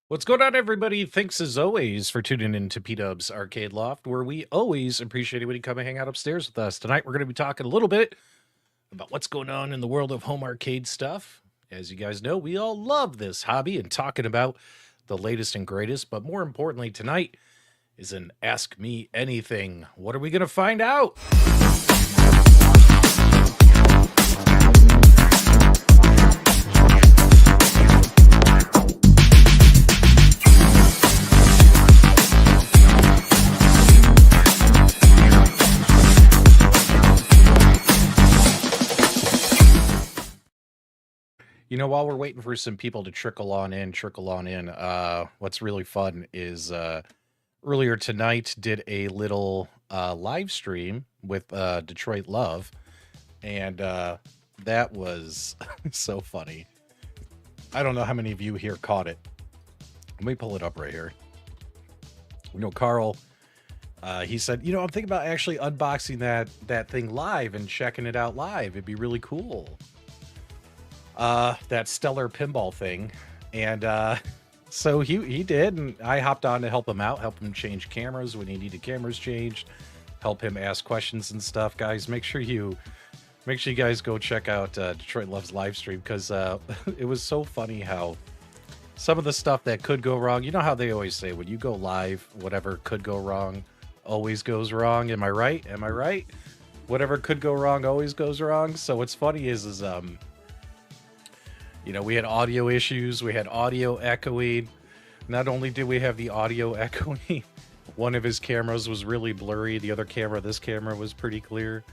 What's going on, everybody? Thanks as always for tuning in to P-Dub's Arcade Loft, where we always appreciate it when you come and hang out upstairs with us. Tonight, we're going to be talking a little bit about what's going on in the world of home arcade stuff. As you guys know, we all love this hobby and talking about the latest and greatest. But more importantly, tonight is an Ask Me Anything. What are we going to find out? You know, while we're waiting for some people to trickle on in, what's really fun is earlier tonight did a little live stream with Detroit Love, and that was so funny. I don't know how many of you here caught it. Let me pull it up right here. You know, Carl, he said, you know, I'm thinking about actually unboxing that thing live and checking it out live. It'd be really cool. That stellar pinball thing. And so he did, and I hopped on to help him out, help him change cameras when he needed cameras changed, help him ask questions and stuff. Guys, make sure you guys go check out Detroit Love's live stream, because it was so funny how some of the stuff that could go wrong, you know how they always say when you go live, whatever could go wrong always goes wrong. Am I right? Am I right? Whatever could go wrong always goes wrong. So what's funny is you know, we had audio issues. We had audio echoing. Not only did we have the audio echoing, one of his cameras was really blurry. The other camera, this camera, was pretty clear.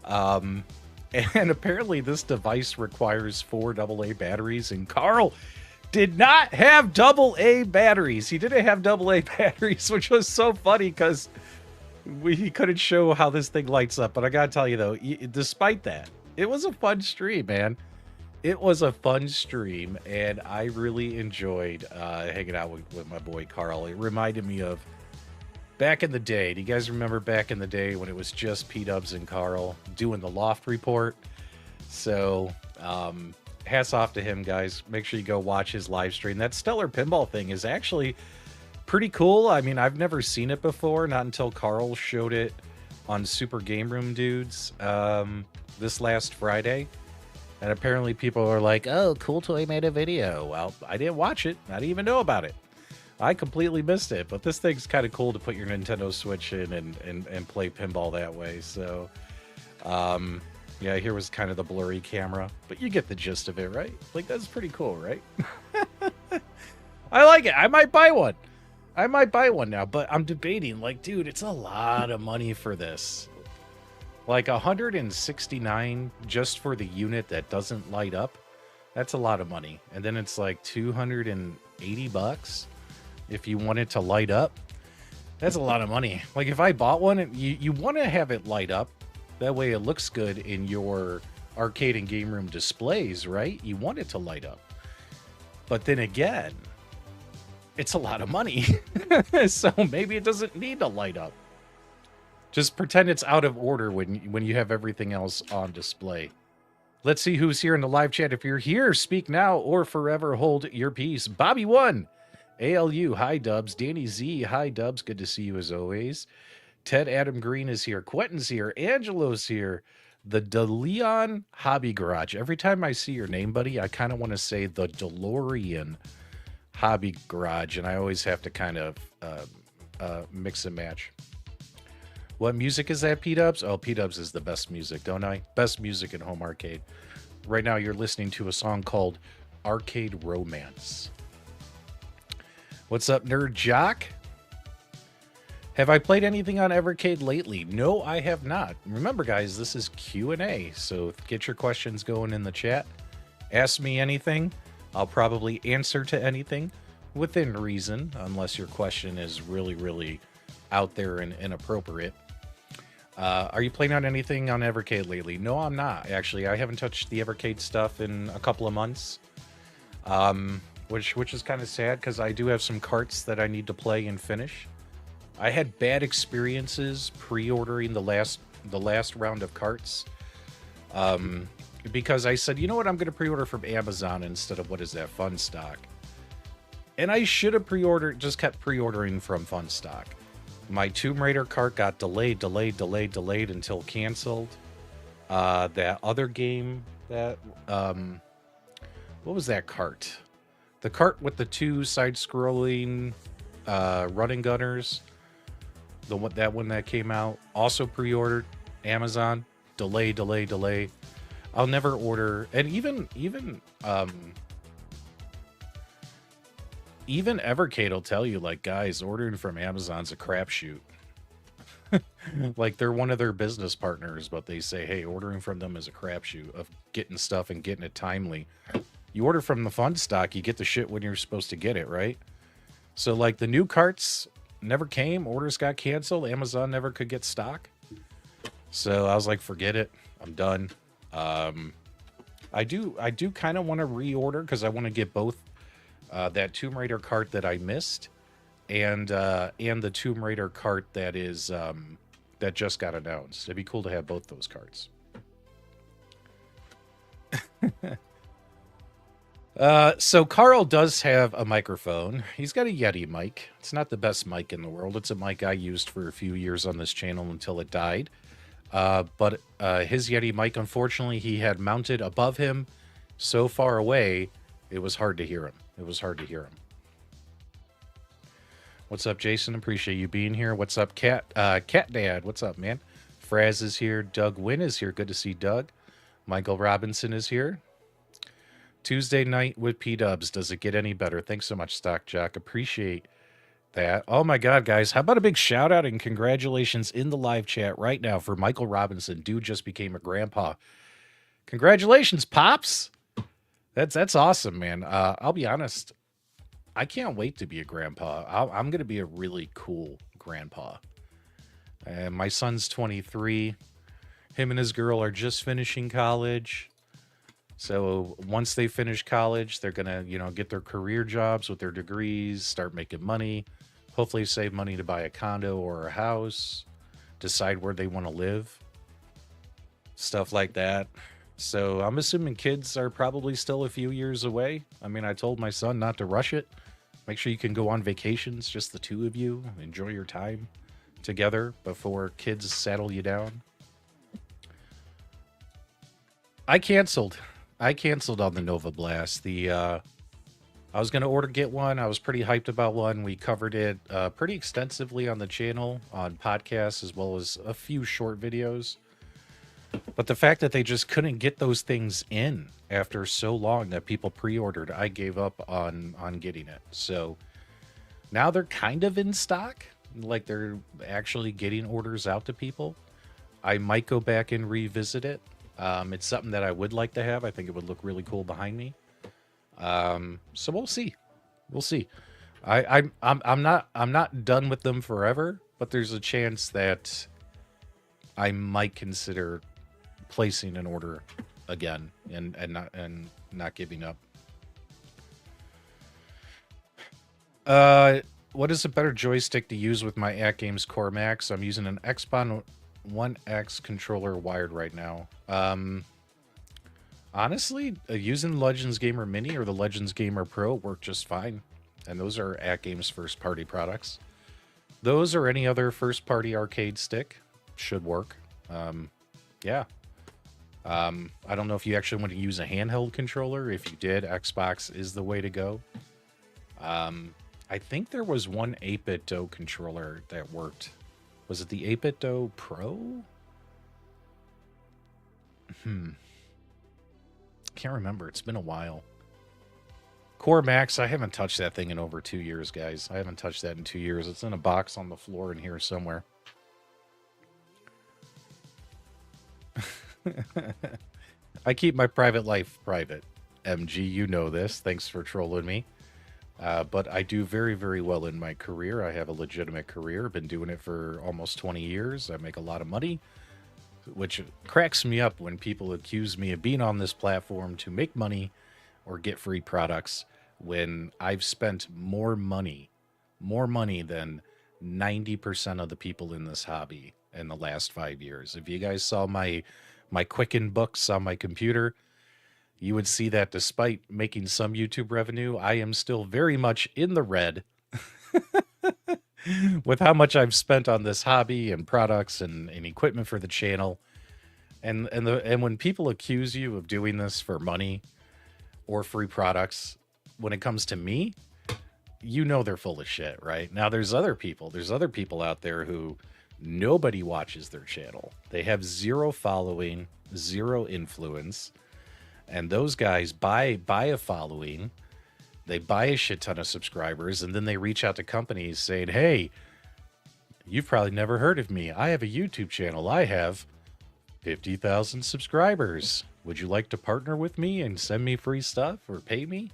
And apparently this device requires 4 AA batteries, and Carl did not have AA batteries. He didn't have AA batteries, which was so funny because he couldn't show how this thing lights up. But I gotta tell you, though, despite that, it was a fun stream, man. It was a fun stream, and I really enjoyed hanging out with my boy Carl. It reminded me of back in the day. Do you guys remember back in the day when it was just P-Dubs and Carl doing the Loft Report? So, hats off to him, guys. Make sure you go watch his live stream. That stellar pinball thing is actually pretty cool. I mean, I've never seen it before, not until Carl showed it on Super Game Room Dudes this last Friday. And apparently people are like, oh, Cool Toy made a video. Well, I didn't watch it. I didn't even know about it. I completely missed it. But this thing's kind of cool to put your Nintendo Switch in and play pinball that way. So, yeah, here was kind of the blurry camera. But you get the gist of it, right? Like, that's pretty cool, right? I like it. I might buy one. I might buy one now. But I'm debating, like, dude, it's a lot of money for this. Like 169 just for the unit that doesn't light up. That's a lot of money. And then it's like 280 bucks if you want it to light up. That's a lot of money. Like if I bought one, you want to have it light up. That way it looks good in your arcade and game room displays, right? You want it to light up. But then again, it's a lot of money. So maybe it doesn't need to light up. Just pretend it's out of order when you have everything else on display. Let's see who's here in the live chat. If you're here, speak now or forever hold your peace. Bobby1, ALU, hi Dubs. Danny Z, hi Dubs. Good to see you as always. Ted Adam Green is here. Quentin's here. Angelo's here. The DeLeon Hobby Garage. Every time I see your name, buddy, I kind of want to say the DeLorean Hobby Garage, and I always have to kind of mix and match. What music is that, P-Dubs? Oh, P-Dubs is the best music, don't I? Best music in home arcade. Right now, you're listening to a song called Arcade Romance. What's up, Nerd Jock? Have I played anything on Evercade lately? No, I have not. Remember, guys, this is Q&A, so get your questions going in the chat. Ask me anything. I'll probably answer to anything within reason, unless your question is really, really out there and inappropriate. Are you playing on anything on Evercade lately? No, I'm not. Actually, I haven't touched the Evercade stuff in a couple of months, which is kind of sad because I do have some carts that I need to play and finish. I had bad experiences pre-ordering the last round of carts because I said, you know what, I'm going to pre-order from Amazon instead of what is that, Fun Stock. And I should have pre-ordered, just kept pre-ordering from Fun Stock. My Tomb Raider cart got delayed until canceled. That other game that, what was that cart? The cart with the two side-scrolling running gunners. That one that came out, also pre-ordered. Amazon, delay. I'll never order, and even Evercade will tell you, like, guys, ordering from Amazon's a crapshoot. Like, they're one of their business partners, but they say, hey, ordering from them is a crapshoot of getting stuff and getting it timely. You order from the Fun Stock, you get the shit when you're supposed to get it, right? So, like, the new carts never came, orders got canceled, Amazon never could get stock. So I was like, forget it, I'm done. I do kind of want to reorder because I want to get both that Tomb Raider cart that I missed and the Tomb Raider cart that is that just got announced. It'd be cool to have both those carts. So Carl does have a microphone. He's got a Yeti mic. It's not the best mic in the world. It's a mic I used for a few years on this channel until it died. But his Yeti mic, unfortunately, he had mounted above him so far away, it was hard to hear him. What's up, Jason? Appreciate you being here. What's up, Cat Dad? What's up, man? Fraz is here. Doug Wynn is here. Good to see Doug. Michael Robinson is here. Tuesday night with P-Dubs. Does it get any better? Thanks so much, Stock Jock. Appreciate that. Oh my God, guys. How about a big shout out and congratulations in the live chat right now for Michael Robinson. Dude just became a grandpa. Congratulations, Pops. That's awesome, man. I'll be honest. I can't wait to be a grandpa. I'm going to be a really cool grandpa. And my son's 23. Him and his girl are just finishing college. So once they finish college, they're going to, get their career jobs with their degrees, start making money, hopefully save money to buy a condo or a house, decide where they want to live, stuff like that. So I'm assuming kids are probably still a few years away. I mean, I told my son not to rush it. Make sure you can go on vacations, just the two of you. Enjoy your time together before kids settle you down. I canceled on the Nova Blast. I was going to get one. I was pretty hyped about one. We covered it pretty extensively on the channel, on podcasts, as well as a few short videos. But the fact that they just couldn't get those things in after so long that people pre-ordered, I gave up on getting it. So now they're kind of in stock. Like, they're actually getting orders out to people. I might go back and revisit it. It's something that I would like to have. I think it would look really cool behind me. So we'll see. I'm not done with them forever, but there's a chance that I might consider placing an order again and not giving up. What is a better joystick to use with my AtGames Core Max? I'm using an Xbox One X controller wired right now. Honestly, using Legends Gamer Mini or the Legends Gamer Pro work just fine. And those are AtGames first-party products. Those or any other first-party arcade stick should work. Yeah. I don't know if you actually want to use a handheld controller. If you did, Xbox is the way to go. I think there was one 8BitDo controller that worked. Was it the 8BitDo Pro? Can't remember. It's been a while. Core Max, I haven't touched that thing in over 2 years, guys. I haven't touched that in 2 years. It's in a box on the floor in here somewhere. I keep my private life private. MG, you know this. Thanks for trolling me. But I do very, very well in my career. I have a legitimate career. I've been doing it for almost 20 years. I make a lot of money, which cracks me up when people accuse me of being on this platform to make money or get free products when I've spent more money than 90% of the people in this hobby in the last 5 years. If you guys saw my Quicken books on my computer, you would see that despite making some YouTube revenue, I am still very much in the red with how much I've spent on this hobby and products and equipment for the channel. And when people accuse you of doing this for money or free products, when it comes to me, you know they're full of shit, right? Now there's other people out there who nobody watches their channel. They have zero following, zero influence, and those guys buy a following, they buy a shit ton of subscribers, and then they reach out to companies saying, "Hey, you've probably never heard of me. I have a YouTube channel. I have 50,000 subscribers. Would you like to partner with me and send me free stuff or pay me?"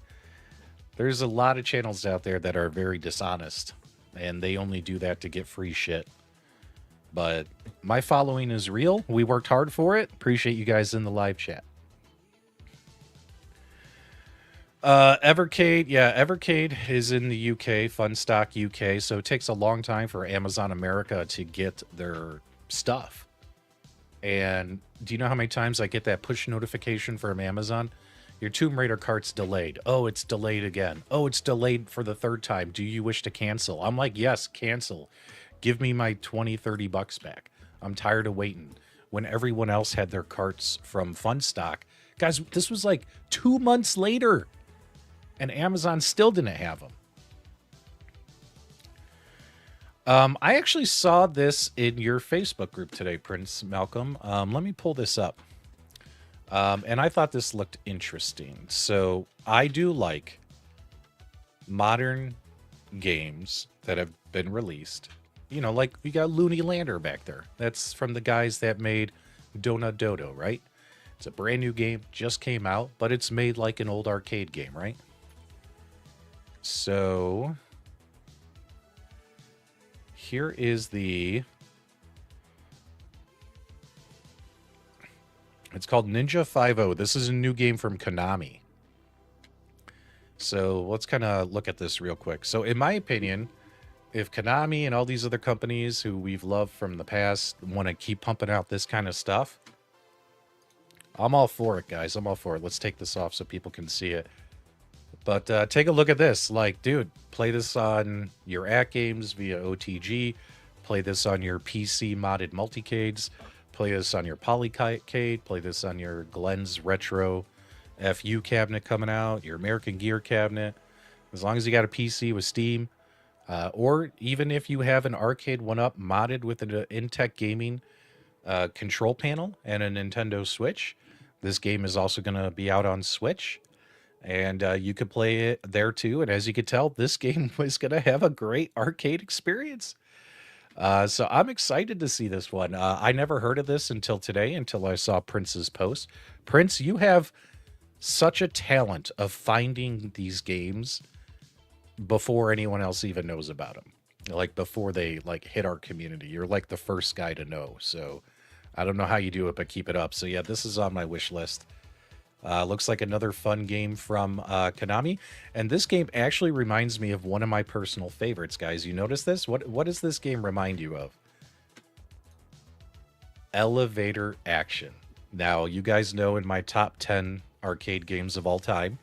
There's a lot of channels out there that are very dishonest, and they only do that to get free shit. But my following is real. We worked hard for it. Appreciate you guys in the live chat. Evercade, yeah, Evercade is in the UK, Funstock UK, so it takes a long time for Amazon America to get their stuff. And do you know how many times I get that push notification from Amazon? Your Tomb Raider cart's delayed. Oh, it's delayed again. Oh, it's delayed for the third time. Do you wish to cancel? I'm like, yes, cancel. Give me my 20, 30 bucks back. I'm tired of waiting. When everyone else had their carts from Funstock. Guys, this was like 2 months later. And Amazon still didn't have them. I actually saw this in your Facebook group today, Prince Malcolm. Let me pull this up. And I thought this looked interesting. So I do like modern games that have been released. You know, like we got Looney Lander back there. That's from the guys that made Donut Dodo, right? It's a brand new game, just came out, but it's made like an old arcade game, right? So here is it's called Ninja 5-0. This is a new game from Konami. So let's kind of look at this real quick. So in my opinion, if Konami and all these other companies who we've loved from the past want to keep pumping out this kind of stuff, I'm all for it, guys. I'm all for it. Let's take this off so people can see it. But take a look at this. Like, dude, play this on your AtGames via OTG. Play this on your PC modded multicades. Play this on your Polycade. Play this on your Glenn's Retro FU cabinet coming out. Your American Gear cabinet. As long as you got a PC with Steam. Or even if you have an arcade 1-up modded with an Intech Gaming control panel and a Nintendo Switch. This game is also going to be out on Switch. And you could play it there too. And as you could tell, this game was going to have a great arcade experience. So I'm excited to see this one. I never heard of this until today, until I saw Prince's post. Prince, you have such a talent of finding these games before anyone else even knows about them. Like before they like hit our community. You're like the first guy to know. So I don't know how you do it, but keep it up. So yeah, this is on my wish list. Looks like another fun game from Konami. And this game actually reminds me of one of my personal favorites, guys. You notice this? What does this game remind you of? Elevator Action. Now, you guys know in my top 10 arcade games of all time,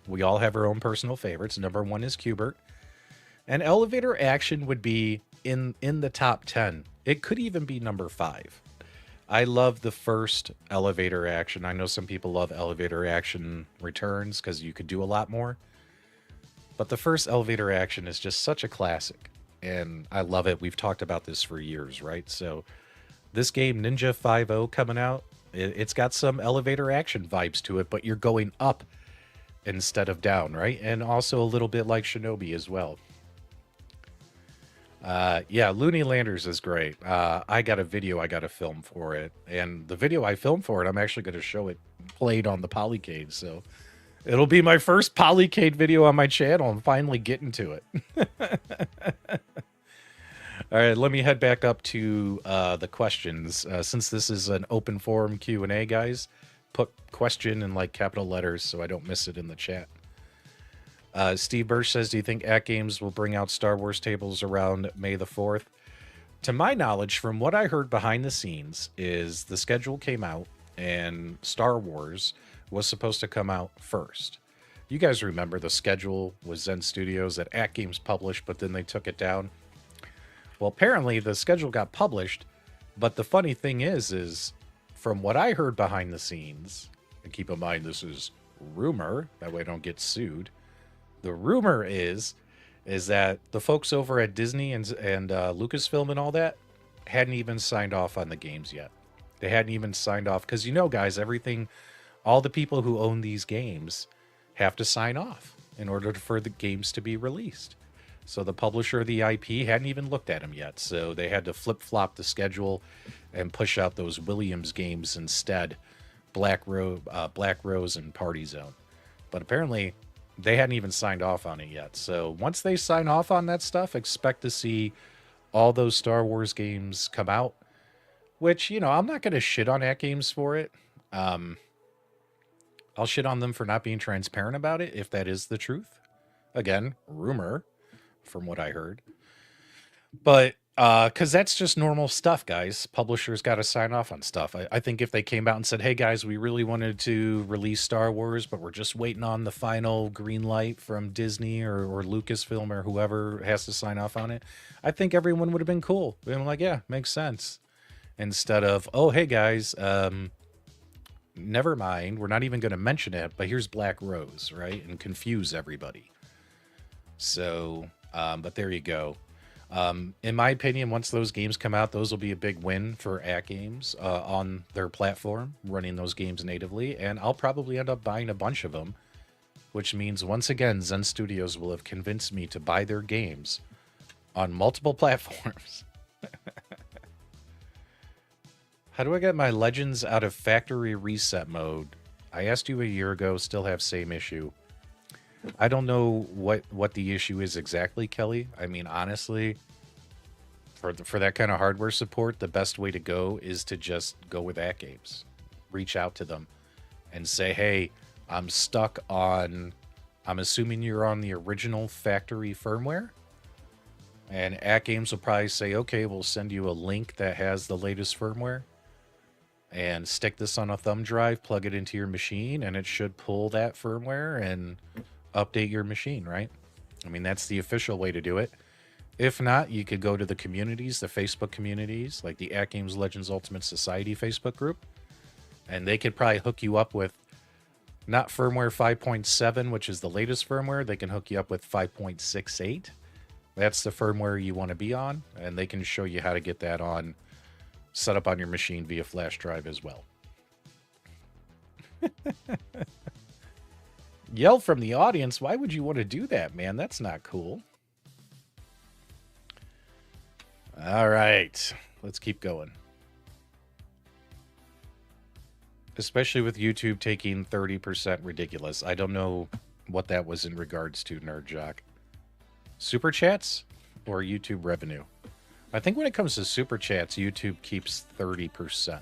we all have our own personal favorites. Number 1 is Q*bert. And Elevator Action would be in the top 10. It could even be number 5. I love the first Elevator Action. I know some people love Elevator Action Returns because you could do a lot more. But the first Elevator Action is just such a classic. And I love it. We've talked about this for years, right? So this game, Ninja 5-0, coming out, it's got some Elevator Action vibes to it, but you're going up instead of down, right? And also a little bit like Shinobi as well. Yeah, Looney Landers is great. I got a video I got to film for it, and the video I filmed for it, I'm actually going to show it played on the Polycade, so it'll be my first Polycade video on my channel. I'm finally getting to it. All right, let me head back up to the questions. Since this is an open forum Q&A, guys, put question in like capital letters so I don't miss it in the chat. Steve Birch says, do you think AtGames will bring out Star Wars tables around May the 4th? To my knowledge, from what I heard behind the scenes, is the schedule came out and Star Wars was supposed to come out first. You guys remember the schedule was Zen Studios that AtGames published, but then they took it down. Well, apparently the schedule got published, but the funny thing is from what I heard behind the scenes, and keep in mind this is rumor, that way I don't get sued. The rumor is that the folks over at Disney and Lucasfilm and all that hadn't even signed off on the games yet. They hadn't even signed off because, you know, guys, everything, all the people who own these games have to sign off in order for the games to be released. So the publisher of the IP hadn't even looked at them yet. So they had to flip-flop the schedule and push out those Williams games instead, Black Rose and Party Zone. But apparently they hadn't even signed off on it yet. So once they sign off on that stuff, expect to see all those Star Wars games come out, which, you know, I'm not going to shit on AtGames for it. I'll shit on them for not being transparent about it, if that is the truth. Again, rumor from what I heard. But because that's just normal stuff, guys. Publishers got to sign off on stuff. I think if they came out and said, hey, guys, we really wanted to release Star Wars, but we're just waiting on the final green light from Disney or Lucasfilm or whoever has to sign off on it, I think everyone would have been cool. Been like, yeah, makes sense. Instead of, oh, hey, guys, never mind. We're not even going to mention it, but here's Black Rose, right? And confuse everybody. So, but there you go. In my opinion, once those games come out, those will be a big win for AtGames on their platform, running those games natively. And I'll probably end up buying a bunch of them, which means, once again, Zen Studios will have convinced me to buy their games on multiple platforms. How do I get my Legends out of factory reset mode? I asked you a year ago, still have same issue. I don't know what the issue is exactly, Kelly. I mean, honestly, for that kind of hardware support, the best way to go is to just go with AtGames. Reach out to them and say, hey, I'm stuck on, I'm assuming you're on the original factory firmware. And AtGames will probably say, okay, we'll send you a link that has the latest firmware. And stick this on a thumb drive, plug it into your machine, and it should pull that firmware and update your machine, right? I mean, that's the official way to do it. If not, you could go to the communities, the Facebook communities, like the AtGames Legends Ultimate Society Facebook group, and they could probably hook you up with not firmware 5.7, which is the latest firmware. They can hook you up with 5.68. That's the firmware you want to be on, and they can show you how to get that on, set up on your machine via flash drive as well. Yell from the audience, why would you want to do that, man? That's not cool. All right, let's keep going. Especially with YouTube taking 30% ridiculous. I don't know what that was in regards to, Nerd Jock. Super chats or YouTube revenue? I think when it comes to super chats, YouTube keeps 30%.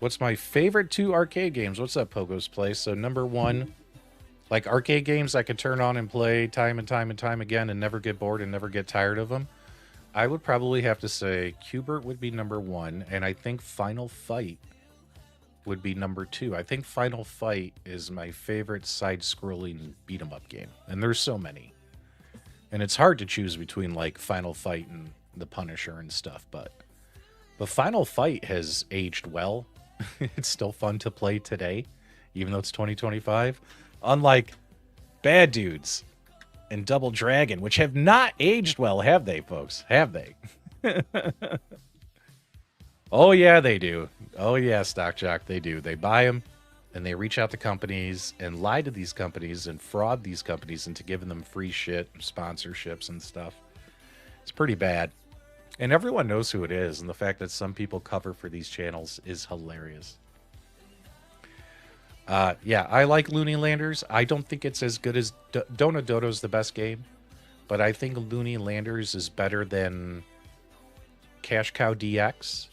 What's my favorite 2 arcade games? What's up, Pogo's Place? So number 1, like arcade games I could turn on and play time and time and time again and never get bored and never get tired of them. I would probably have to say Q*bert would be number 1, and I think Final Fight would be number 2. I think Final Fight is my favorite side-scrolling beat-em-up game, and there's so many. And it's hard to choose between, like, Final Fight and The Punisher and stuff, but Final Fight has aged well. It's still fun to play today, even though it's 2025. Unlike Bad Dudes and Double Dragon, which have not aged well, have they, folks? Have they? Oh, yeah, they do. Oh, yeah, Stock Jock, they do. They buy them, and they reach out to companies and lie to these companies and fraud these companies into giving them free shit, sponsorships and stuff. It's pretty bad. And everyone knows who it is, and the fact that some people cover for these channels is hilarious. Yeah, I like Looney Landers. I don't think it's as good as... Donut Dodo's the best game, but I think Looney Landers is better than Cash Cow DX.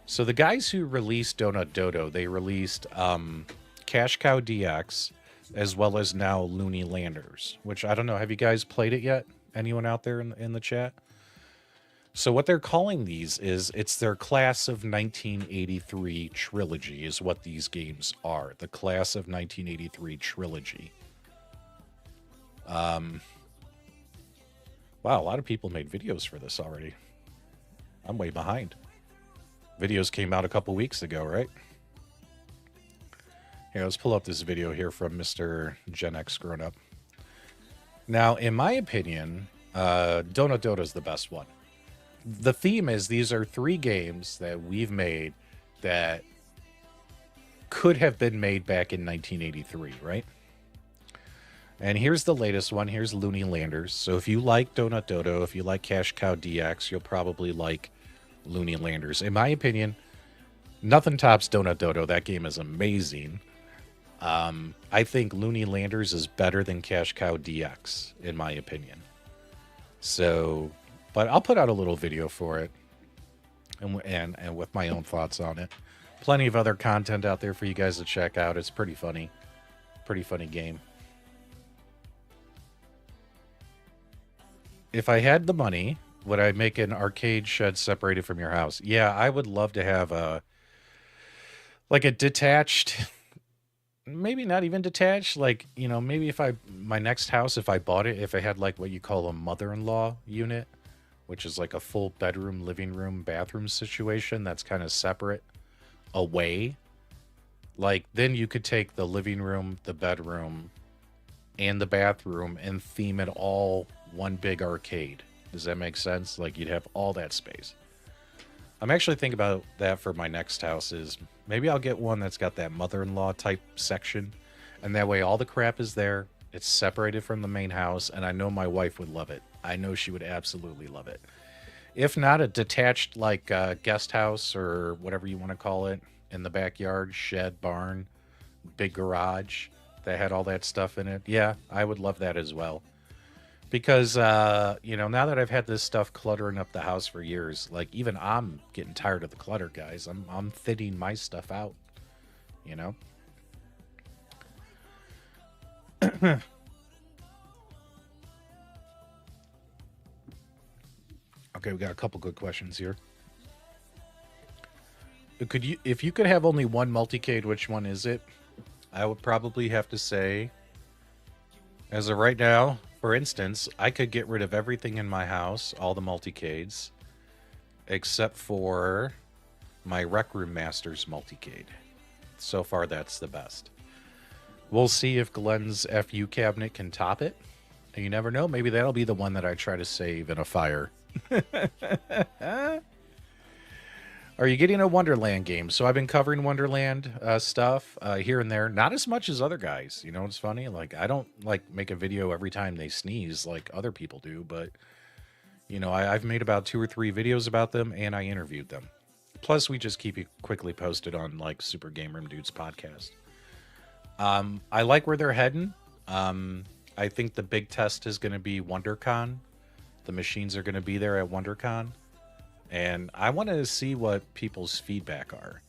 So the guys who released Donut Dodo, they released Cash Cow DX, as well as now Looney Landers, which I don't know. Have you guys played it yet? Anyone out there in the chat? So what they're calling these is it's their class of 1983 trilogy is what these games are. The class of 1983 trilogy. Wow, a lot of people made videos for this already. I'm way behind. Videos came out a couple weeks ago, right? Here, let's pull up this video here from Mr. Gen X Grown Up. Now, in my opinion, Donut Dodo is the best one. The theme is these are 3 games that we've made that could have been made back in 1983, right? And here's the latest one. Here's Looney Landers. So if you like Donut Dodo, if you like Cash Cow DX, you'll probably like Looney Landers. In my opinion, nothing tops Donut Dodo. That game is amazing. I think Looney Landers is better than Cash Cow DX, in my opinion. So, but I'll put out a little video for it and with my own thoughts on it. Plenty of other content out there for you guys to check out. It's pretty funny. Pretty funny game. If I had the money, would I make an arcade shed separated from your house? Yeah, I would love to have a detached, maybe not even detached, like, you know, maybe my next house, if I bought it, if I had like what you call a mother-in-law unit, which is like a full bedroom, living room, bathroom situation that's kind of separate away, like then you could take the living room, the bedroom, and the bathroom and theme it all one big arcade. Does that make sense? Like you'd have all that space. I'm actually thinking about that for my next house is maybe I'll get one that's got that mother-in-law type section, and that way all the crap is there. It's separated from the main house, and I know my wife would love it. I know she would absolutely love it. If not, a detached like guest house or whatever you want to call it in the backyard, shed, barn, big garage that had all that stuff in it. Yeah, I would love that as well. Because, you know, now that I've had this stuff cluttering up the house for years, like even I'm getting tired of the clutter, guys. I'm thinning my stuff out, you know? Okay, we got a couple good questions here. If you could have only one multicade, which one is it? I would probably have to say, as of right now, for instance, I could get rid of everything in my house, all the multicades, except for my Rec Room Masters multicade. So far, that's the best. We'll see if Glenn's FU cabinet can top it. And you never know. Maybe that'll be the one that I try to save in a fire. Are you getting a Wonderland game? So I've been covering Wonderland stuff here and there. Not as much as other guys. You know, it's funny. Like, I don't, like, make a video every time they sneeze like other people do. But, you know, I've made about 2 or 3 videos about them, and I interviewed them. Plus, we just keep you quickly posted on, like, Super Game Room Dudes podcast. I like where they're heading. I think the big test is going to be WonderCon. The machines are going to be there at WonderCon. And I want to see what people's feedback are.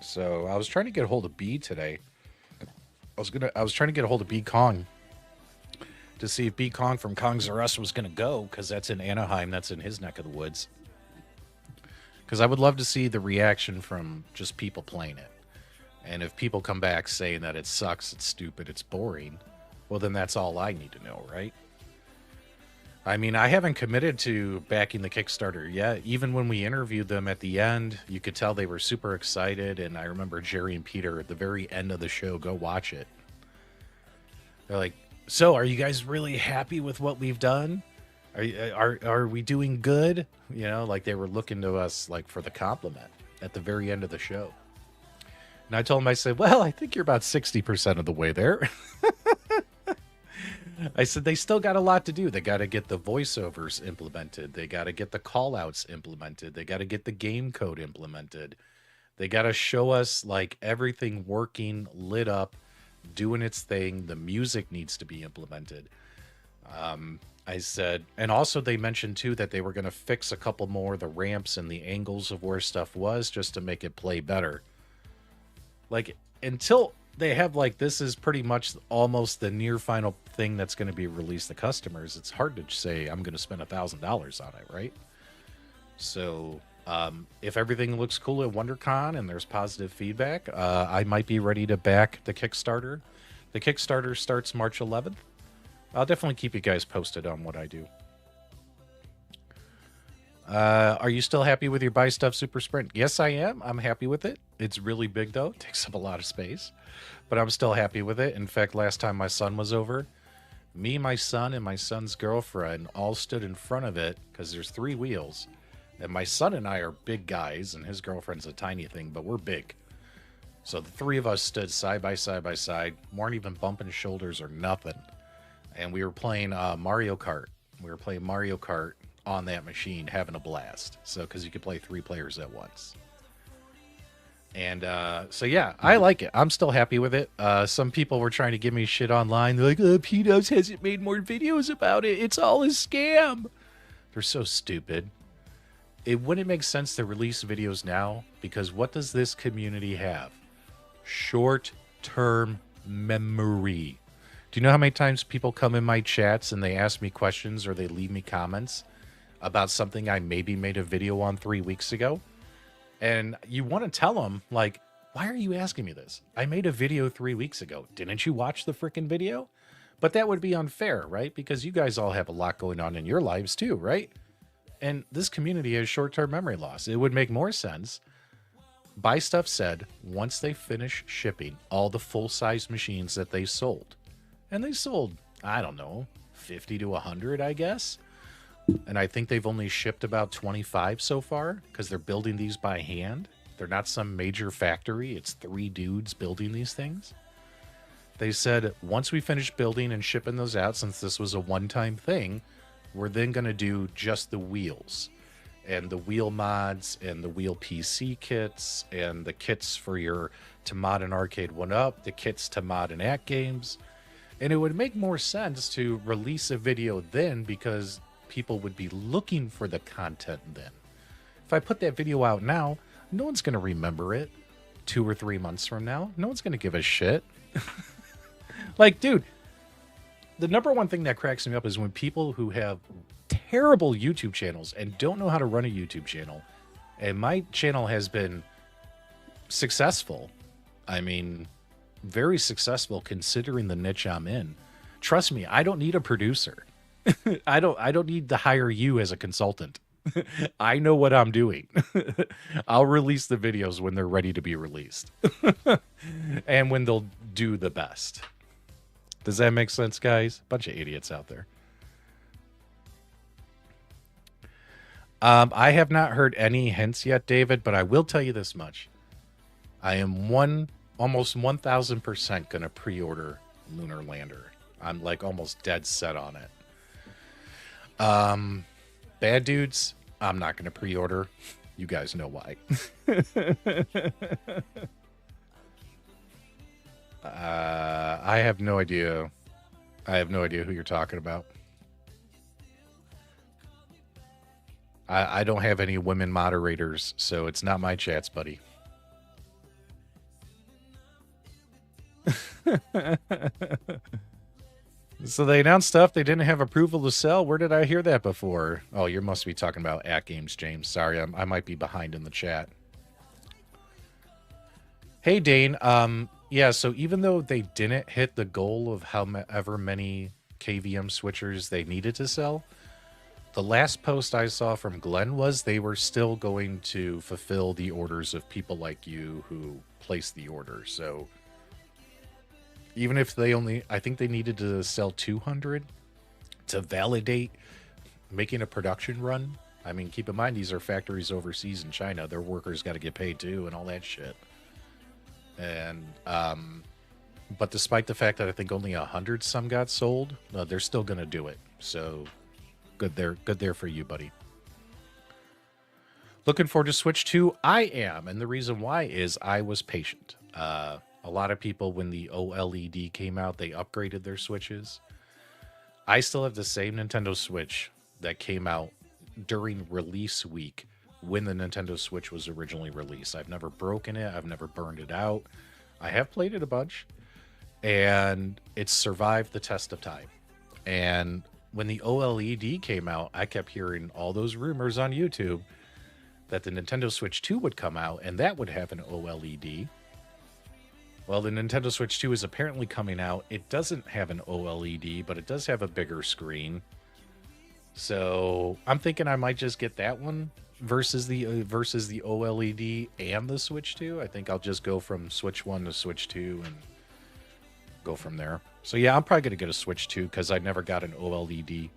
So I was trying to get a hold of B today. I was trying to get a hold of B Kong to see if B Kong from Kong's R Us was going to go, because that's in Anaheim. That's in his neck of the woods. Because I would love to see the reaction from just people playing it. And if people come back saying that it sucks, it's stupid, it's boring, well, then that's all I need to know, right? I mean, I haven't committed to backing the Kickstarter yet. Even when we interviewed them at the end, you could tell they were super excited. And I remember Jerry and Peter at the very end of the show, go watch it. They're like, so are you guys really happy with what we've done? Are we doing good? You know, like they were looking to us like for the compliment at the very end of the show. And I told them, I said, well, I think you're about 60% of the way there. I said, they still got a lot to do. They got to get the voiceovers implemented. They got to get the call-outs implemented. They got to get the game code implemented. They got to show us, like, everything working, lit up, doing its thing. The music needs to be implemented. I said, and also they mentioned, too, that they were going to fix a couple more of the ramps and the angles of where stuff was just to make it play better. Like, until they have, like, this is pretty much almost the near final thing that's going to be released to customers, it's hard to say I'm going to spend $1,000 on it, right? So if everything looks cool at WonderCon and there's positive feedback, I might be ready to back the Kickstarter. The Kickstarter starts March 11th. I'll definitely keep you guys posted on what I do. Are you still happy with your Buy Stuff Super Sprint? Yes, I am. I'm happy with it. It's really big, though. It takes up a lot of space. But I'm still happy with it. In fact, last time my son was over, me, my son, and my son's girlfriend all stood in front of it because there's 3 wheels. And my son and I are big guys, and his girlfriend's a tiny thing, but we're big. So the 3 of us stood side by side by side, weren't even bumping shoulders or nothing. And we were playing Mario Kart. We were playing Mario Kart on that machine, having a blast. So, because you could play 3 players at once. And so, yeah, I like it. I'm still happy with it. Some people were trying to give me shit online. They're like, P-Dubs hasn't made more videos about it. It's all a scam. They're so stupid. It wouldn't make sense to release videos now because what does this community have? Short-term memory. Do you know how many times people come in my chats and they ask me questions or they leave me comments about something I maybe made a video on 3 weeks ago? And you want to tell them, like, why are you asking me this? I made a video 3 weeks ago. Didn't you watch the freaking video? But that would be unfair, right? Because you guys all have a lot going on in your lives too, right? And this community has short-term memory loss. It would make more sense. Buy Stuff said once they finish shipping all the full-size machines that they sold, and they sold, I don't know, 50 to 100, I guess. And I think they've only shipped about 25 so far because they're building these by hand. They're not some major factory. It's 3 dudes building these things. They said once we finish building and shipping those out, since this was a one-time thing, we're then going to do just the wheels and the wheel mods and the wheel PC kits and the kits for your to mod an arcade 1-up, the kits to mod an AtGames. And it would make more sense to release a video then because people would be looking for the content then. If I put that video out now, no one's going to remember it 2 or 3 months from now. No one's going to give a shit. Like, dude, the number one thing that cracks me up is when people who have terrible YouTube channels and don't know how to run a YouTube channel, and my channel has been successful. I mean, very successful considering the niche I'm in. Trust me, I don't need a producer. I don't need to hire you as a consultant. I know what I'm doing. I'll release the videos when they're ready to be released. And when they'll do the best. Does that make sense, guys? Bunch of idiots out there. I have not heard any hints yet, David, but I will tell you this much. I am almost 1,000% going to pre-order Lunar Lander. I'm like almost dead set on it. Bad Dudes, I'm not going to pre-order. You guys know why. I have no idea. I have no idea who you're talking about. I don't have any women moderators, so it's not my chats, buddy. So they announced stuff they didn't have approval to sell. Where did I hear that before? Oh, you must be talking about AtGames, James. Sorry, I might be behind in the chat. Hey, Dane. Yeah, so even though they didn't hit the goal of however many KVM switchers they needed to sell, the last post I saw from Glenn was they were still going to fulfill the orders of people like you who placed the order. So even if they only, I think they needed to sell 200 to validate making a production run. I mean, keep in mind, these are factories overseas in China. Their workers got to get paid too and all that shit. And, but despite the fact that I think only 100 some got sold, they're still going to do it. So good there for you, buddy. Looking forward to Switch 2. I am. And the reason why is I was patient. A lot of people, when the OLED came out, they upgraded their Switches. I still have the same Nintendo Switch that came out during release week when the Nintendo Switch was originally released. I've never broken it. I've never burned it out. I have played it a bunch, and it's survived the test of time. And when the OLED came out, I kept hearing all those rumors on YouTube that the Nintendo Switch 2 would come out and that would have an OLED. Well, the Nintendo Switch 2 is apparently coming out. It doesn't have an OLED, but it does have a bigger screen. So I'm thinking I might just get that one versus the OLED and the Switch 2. I think I'll just go from Switch 1 to Switch 2 and go from there. So yeah, I'm probably going to get a Switch 2 because I never got an OLED.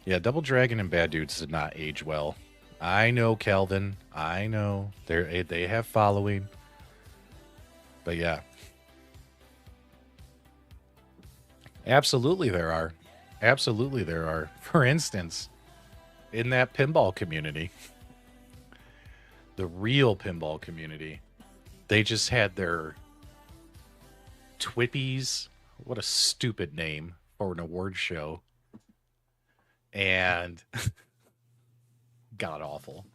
Yeah, Double Dragon and Bad Dudes did not age well. I know, Kelvin. I know. They have following. But yeah. Absolutely there are. Absolutely there are. For instance, in that pinball community, the real pinball community, they just had their Twippies. What a stupid name for an award show. And god awful.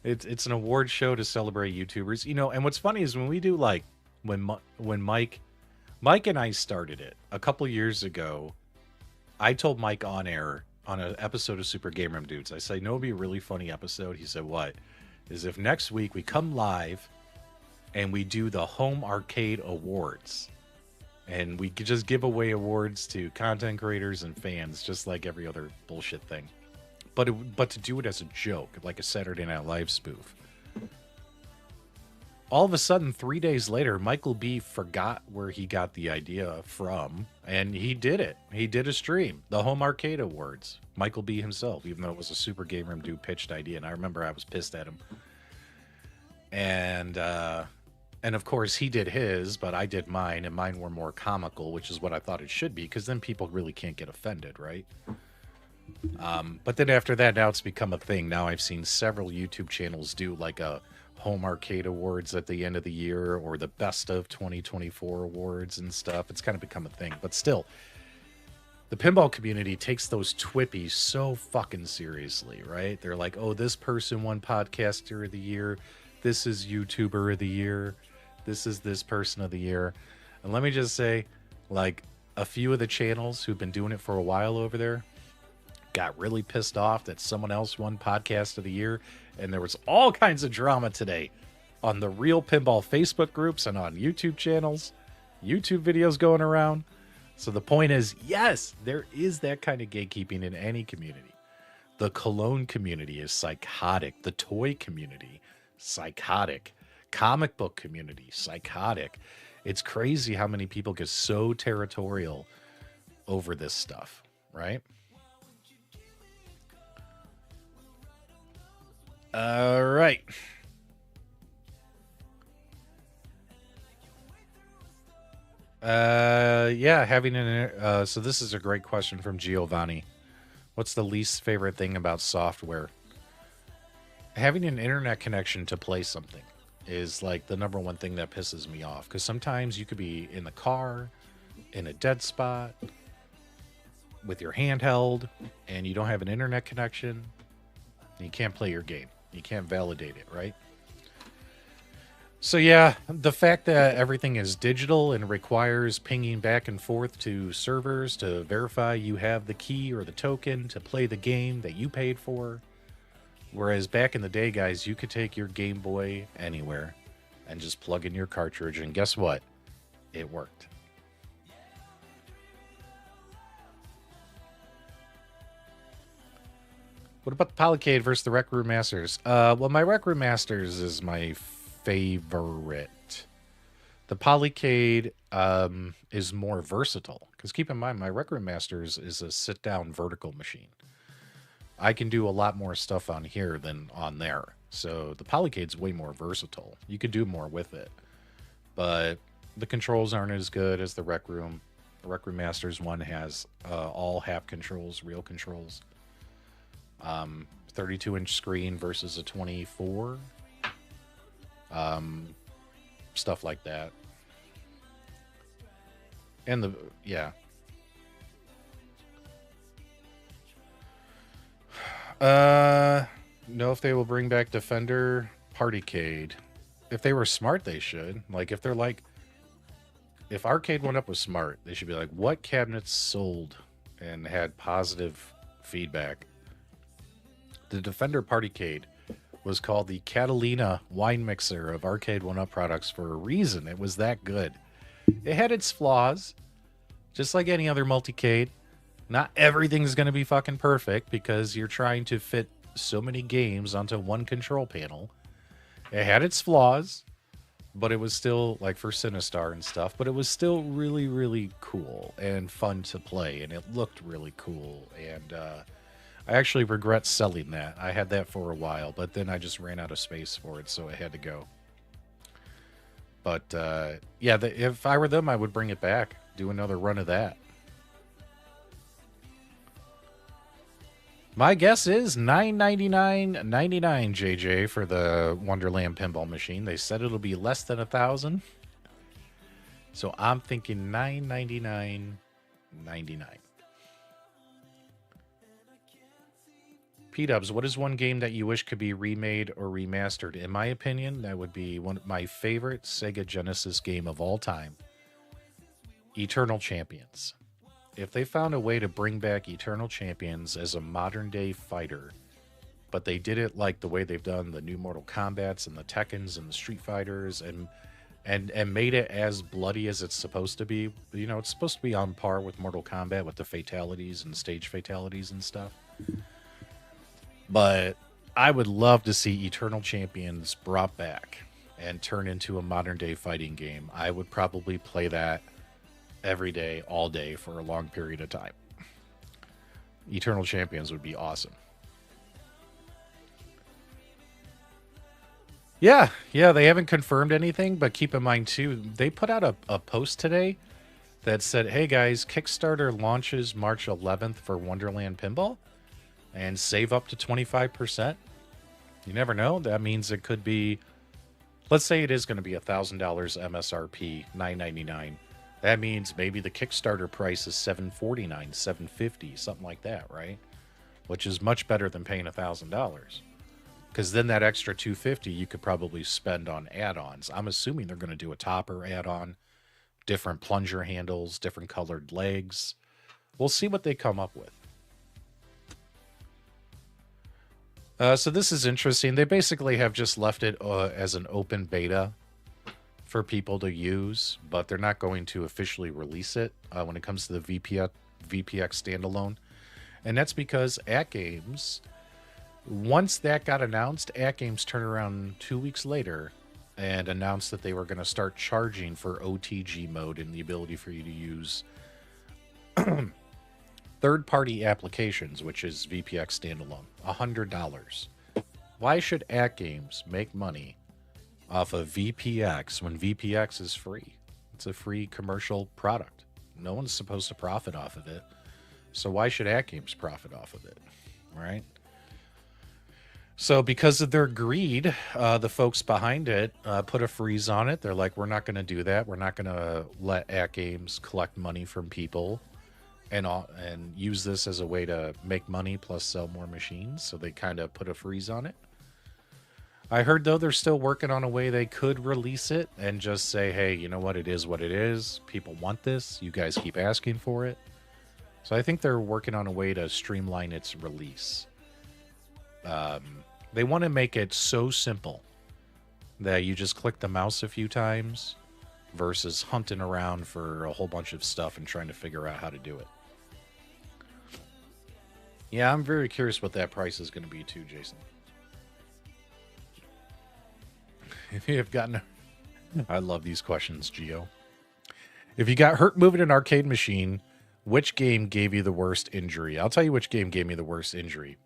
It's an award show to celebrate YouTubers, you know. And what's funny is when we do like when Mike and I started it a couple years ago. I told Mike on air on an episode of Super Game Room Dudes. I said, "No, it'd be a really funny episode." He said, "What?" Is if next week we come live and we do the Home Arcade Awards. And we could just give away awards to content creators and fans, just like every other bullshit thing. But to do it as a joke, like a Saturday Night Live spoof. All of a sudden, 3 days later, Michael B forgot where he got the idea from, and he did it. He did a stream, the Home Arcade Awards. Michael B himself, even though it was a Super Game Room Dude pitched idea, and I remember I was pissed at him. And of course, he did his, but I did mine, and mine were more comical, which is what I thought it should be, because then people really can't get offended, right? But then after that, now it's become a thing. Now I've seen several YouTube channels do like a Home Arcade Awards at the end of the year, or the Best of 2024 awards and stuff. It's kind of become a thing. But still, the pinball community takes those Twippies so fucking seriously, right? They're like, oh, this person won Podcaster of the Year. This is YouTuber of the Year. This is this person of the year. And let me just say, like, a few of the channels who've been doing it for a while over there got really pissed off that someone else won Podcast of the Year. And there was all kinds of drama today on the Real Pinball Facebook groups and on YouTube channels. YouTube videos going around. So the point is, yes, there is that kind of gatekeeping in any community. The Cologne community is psychotic. The toy community, psychotic. Comic book community, psychotic. It's crazy how many people get so territorial over this stuff, right? All right. Yeah, having an so this is a great question from Giovanni. What's the least favorite thing about software? Having an internet connection to play something is like the number one thing that pisses me off, because sometimes you could be in the car in a dead spot with your handheld and you don't have an internet connection and you can't play your game. You can't validate it, right? So yeah, the fact that everything is digital and requires pinging back and forth to servers to verify you have the key or the token to play the game that you paid for. Whereas back in the day, guys, you could take your Game Boy anywhere and just plug in your cartridge, and guess what? It worked. What about the Polycade versus the Rec Room Masters? Well, my Rec Room Masters is my favorite. The Polycade is more versatile, because keep in mind, my Rec Room Masters is a sit-down vertical machine. I can do a lot more stuff on here than on there. So the Polycade's way more versatile. You could do more with it. But the controls aren't as good as the Rec Room. The Rec Room Masters one has all hap controls, real controls. 32-inch screen versus a 24. Stuff like that. And yeah. Know if they will bring back Defender Partycade. If they were smart, they should. Like, if they're like, if Arcade One Up was smart, they should be like, what cabinets sold and had positive feedback? The Defender Partycade was called the Catalina wine mixer of Arcade 1-Up products for a reason. It was that good. It had its flaws, just like any other multicade. Not everything's going to be fucking perfect because you're trying to fit so many games onto one control panel. It had its flaws, but it was still, like for Sinistar and stuff, but it was still really, really cool and fun to play, and it looked really cool. And I actually regret selling that. I had that for a while, but then I just ran out of space for it, so it had to go. But yeah, if I were them, I would bring it back, do another run of that. My guess is $999.99, JJ, for the Wonderland pinball machine. They said it'll be less than 1,000. So I'm thinking $999.99. P-Dubs, what is one game that you wish could be remade or remastered? In my opinion, that would be one of my favorite Sega Genesis game of all time, Eternal Champions. If they found a way to bring back Eternal Champions as a modern-day fighter, but they did it like the way they've done the new Mortal Kombats and the Tekkens and the Street Fighters, and made it as bloody as it's supposed to be. You know, it's supposed to be on par with Mortal Kombat with the fatalities and stage fatalities and stuff. But I would love to see Eternal Champions brought back and turn into a modern-day fighting game. I would probably play that every day, all day, for a long period of time. Eternal Champions would be awesome. Yeah, they haven't confirmed anything, but keep in mind, too, they put out a post today that said, hey, guys, Kickstarter launches March 11th for Wonderland Pinball, and save up to 25%. You never know. That means it could be, let's say it is going to be $1,000 MSRP, $999. That means maybe the Kickstarter price is $749, $750, something like that, right? Which is much better than paying $1,000. Because then that extra $250 you could probably spend on add-ons. I'm assuming they're going to do a topper add-on, different plunger handles, different colored legs. We'll see what they come up with. So this is interesting. They basically have just left it as an open beta for people to use, but they're not going to officially release it when it comes to the VPX standalone. And that's because AtGames, once that got announced, AtGames turned around 2 weeks later and announced that they were going to start charging for OTG mode and the ability for you to use third-party applications, which is VPX standalone, $100. Why should AtGames make money off of VPX when VPX is free? It's a free commercial product. No one's supposed to profit off of it. So why should AtGames profit off of it, right? So because of their greed, the folks behind it put a freeze on it. They're like, we're not going to do that. We're not going to let AtGames collect money from people and use this as a way to make money plus sell more machines. So they kind of put a freeze on it. I heard, though, they're still working on a way they could release it and just say, hey, you know what? It is what it is. People want this. You guys keep asking for it. So I think they're working on a way to streamline its release. They want to make it so simple that you just click the mouse a few times versus hunting around for a whole bunch of stuff and trying to figure out how to do it. Yeah, I'm very curious what that price is going to be too, Jason. If you have gotten... I love these questions, Gio. If you got hurt moving an arcade machine, which game gave you the worst injury? I'll tell you which game gave me the worst injury.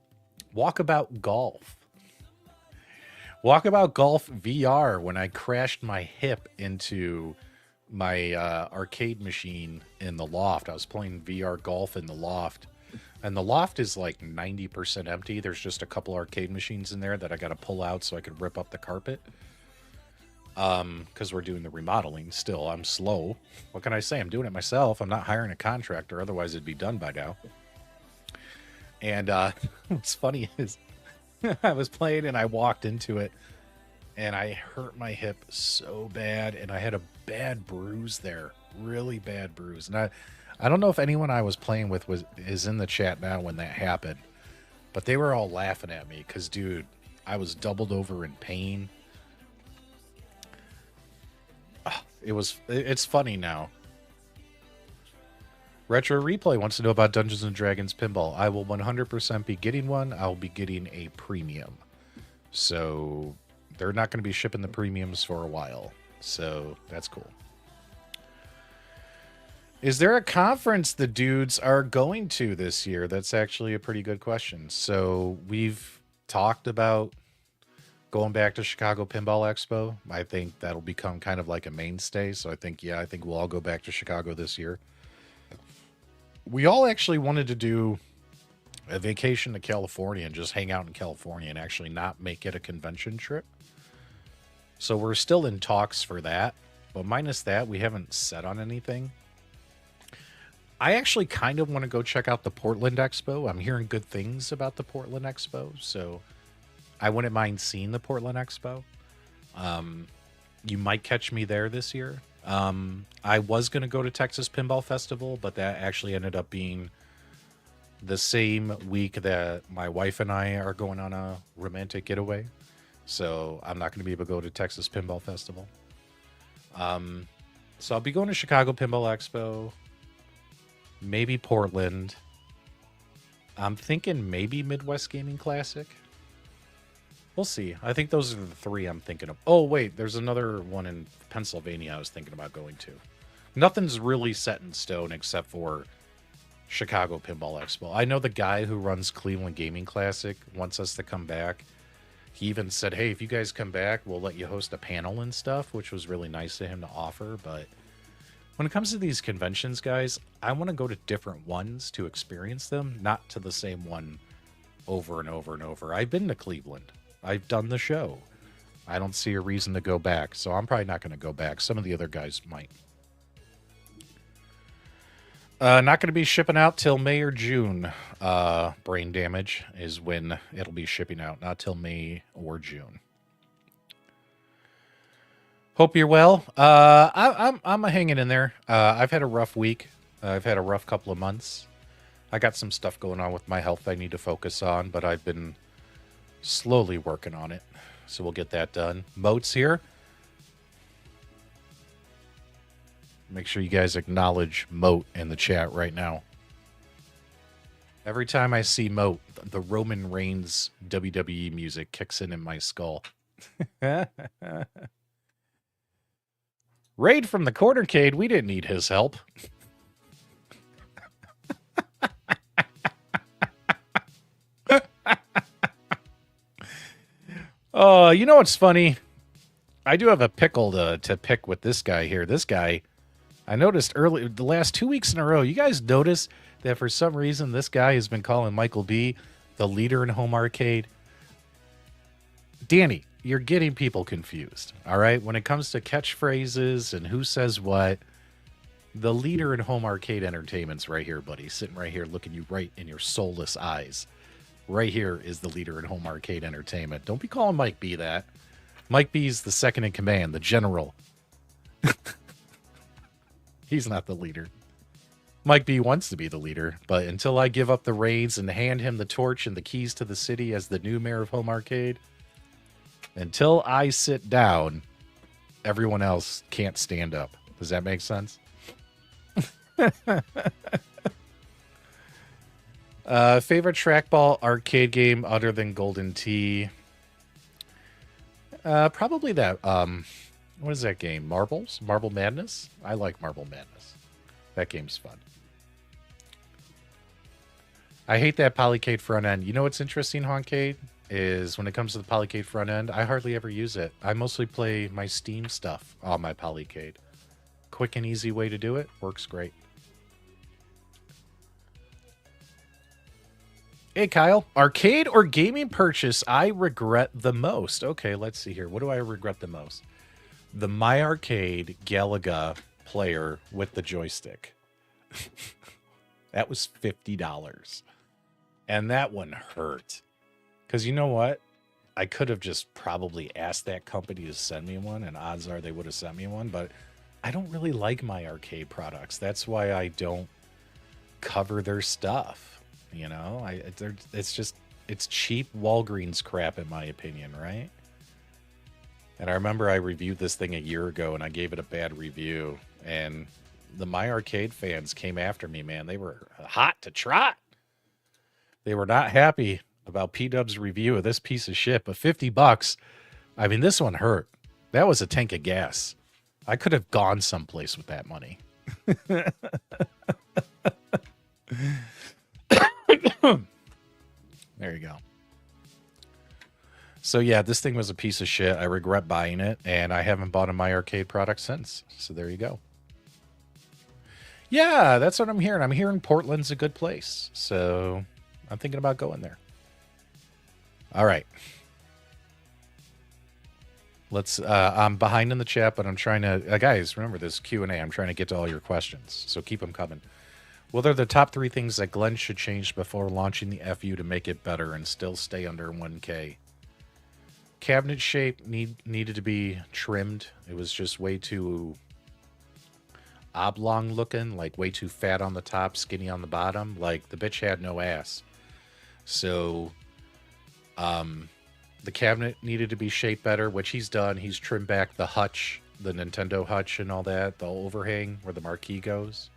Walkabout Golf. Walkabout Golf VR, when I crashed my hip into my arcade machine in the loft. I was playing VR golf in the loft. And the loft is like 90% empty. There's just a couple arcade machines in there that I got to pull out so I could rip up the carpet. Because we're doing the remodeling still. I'm slow. What can I say? I'm doing it myself. I'm not hiring a contractor. Otherwise, it'd be done by now. And what's funny is I was playing and I walked into it and I hurt my hip so bad. And I had a bad bruise there. Really bad bruise. And I don't know if anyone I was playing with is in the chat now when that happened. But they were all laughing at me because, dude, I was doubled over in pain. It's funny now. Retro Replay wants to know about Dungeons and Dragons pinball. I will 100% be getting one. I'll be getting a premium. So they're not going to be shipping the premiums for a while. So that's cool. Is there a conference the dudes are going to this year? That's actually a pretty good question. So we've talked about going back to Chicago Pinball Expo. I think that'll become kind of like a mainstay. So I think we'll all go back to Chicago this year. We all actually wanted to do a vacation to California and just hang out in California and actually not make it a convention trip. So we're still in talks for that. But minus that, we haven't set on anything. I actually kind of want to go check out the Portland Expo. I'm hearing good things about the Portland Expo, so I wouldn't mind seeing the Portland Expo. You might catch me there this year. I was going to go to Texas Pinball Festival, but that actually ended up being the same week that my wife and I are going on a romantic getaway. So I'm not going to be able to go to Texas Pinball Festival. So I'll be going to Chicago Pinball Expo. Maybe Portland. I'm thinking maybe Midwest Gaming Classic. We'll see. I think those are the three I'm thinking of. Oh, wait. There's another one in Pennsylvania I was thinking about going to. Nothing's really set in stone except for Chicago Pinball Expo. I know the guy who runs Cleveland Gaming Classic wants us to come back. He even said, hey, if you guys come back, we'll let you host a panel and stuff, which was really nice of him to offer, but when it comes to these conventions, guys, I want to go to different ones to experience them, not to the same one over and over and over. I've been to Cleveland. I've done the show. I don't see a reason to go back, so I'm probably not going to go back. Some of the other guys might. Not going to be shipping out till May or June. Brain Damage is when it'll be shipping out, not till May or June. Hope you're well. I'm hanging in there. I've had a rough week. I've had a rough couple of months. I got some stuff going on with my health I need to focus on, but I've been slowly working on it. So we'll get that done. Moat's here. Make sure you guys acknowledge Moat in the chat right now. Every time I see Moat, the Roman Reigns WWE music kicks in my skull. Raid from the Cornercade. We didn't need his help. Oh, you know what's funny? I do have a pickle to pick with this guy here. This guy, I noticed early the last 2 weeks in a row. You guys notice that for some reason this guy has been calling Michael B the leader in home arcade. Danny, you're getting people confused, all right? When it comes to catchphrases and who says what, the leader in home arcade entertainment's right here, buddy. Sitting right here looking you right in your soulless eyes. Right here is the leader in home arcade entertainment. Don't be calling Mike B that. Mike B's the second in command, the general. He's not the leader. Mike B wants to be the leader, but until I give up the reins and hand him the torch and the keys to the city as the new mayor of home arcade, until I sit down, everyone else can't stand up. Does that make sense? Favorite trackball arcade game other than Golden Tee? Probably that. What is that game? Marbles? Marble Madness? I like Marble Madness. That game's fun. I hate that Polycade front end. You know what's interesting, Honkade? Is when it comes to the Polycade front end, I hardly ever use it. I mostly play my Steam stuff on my Polycade. Quick and easy way to do it. Works great. Hey, Kyle. Arcade or gaming purchase I regret the most? Okay, let's see here. What do I regret the most? The My Arcade Galaga player with the joystick. That was $50. And that one hurt. Because you know what? I could have just probably asked that company to send me one, and odds are they would have sent me one, but I don't really like My Arcade products. That's why I don't cover their stuff. You know, it's it's cheap Walgreens crap in my opinion, right? And I remember I reviewed this thing a year ago and I gave it a bad review. And the My Arcade fans came after me, man. They were hot to trot. They were not happy about P-Dub's review of this piece of shit, but $50. I mean, this one hurt. That was a tank of gas. I could have gone someplace with that money. There you go. So yeah, this thing was a piece of shit. I regret buying it, and I haven't bought a My Arcade product since. So there you go. Yeah, that's what I'm hearing. I'm hearing Portland's a good place. So I'm thinking about going there. All right. Let's I'm behind in the chat, but I'm trying to guys, remember this Q&A. I'm trying to get to all your questions. So keep them coming. What are the top 3 things that Glenn should change before launching the FU to make it better and still stay under 1K? Cabinet shape needed to be trimmed. It was just way too oblong looking, like way too fat on the top, skinny on the bottom. Like the bitch had no ass. So the cabinet needed to be shaped better, which he's done. He's trimmed back the hutch, the Nintendo hutch and all that, the overhang where the marquee goes.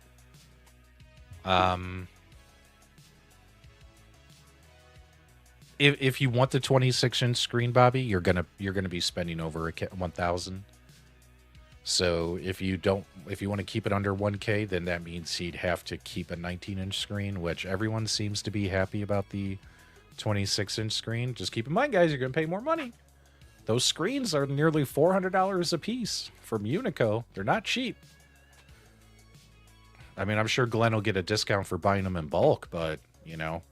If you want the 26-inch screen, Bobby, you're gonna be spending over $1,000. So if you want to keep it under 1K, then that means he'd have to keep a 19-inch screen, which everyone seems to be happy about the 26-inch screen. Just keep in mind, guys, you're gonna pay more money. Those screens are nearly $400 a piece from Unico. They're not cheap. I mean, I'm sure Glenn will get a discount for buying them in bulk, but, you know,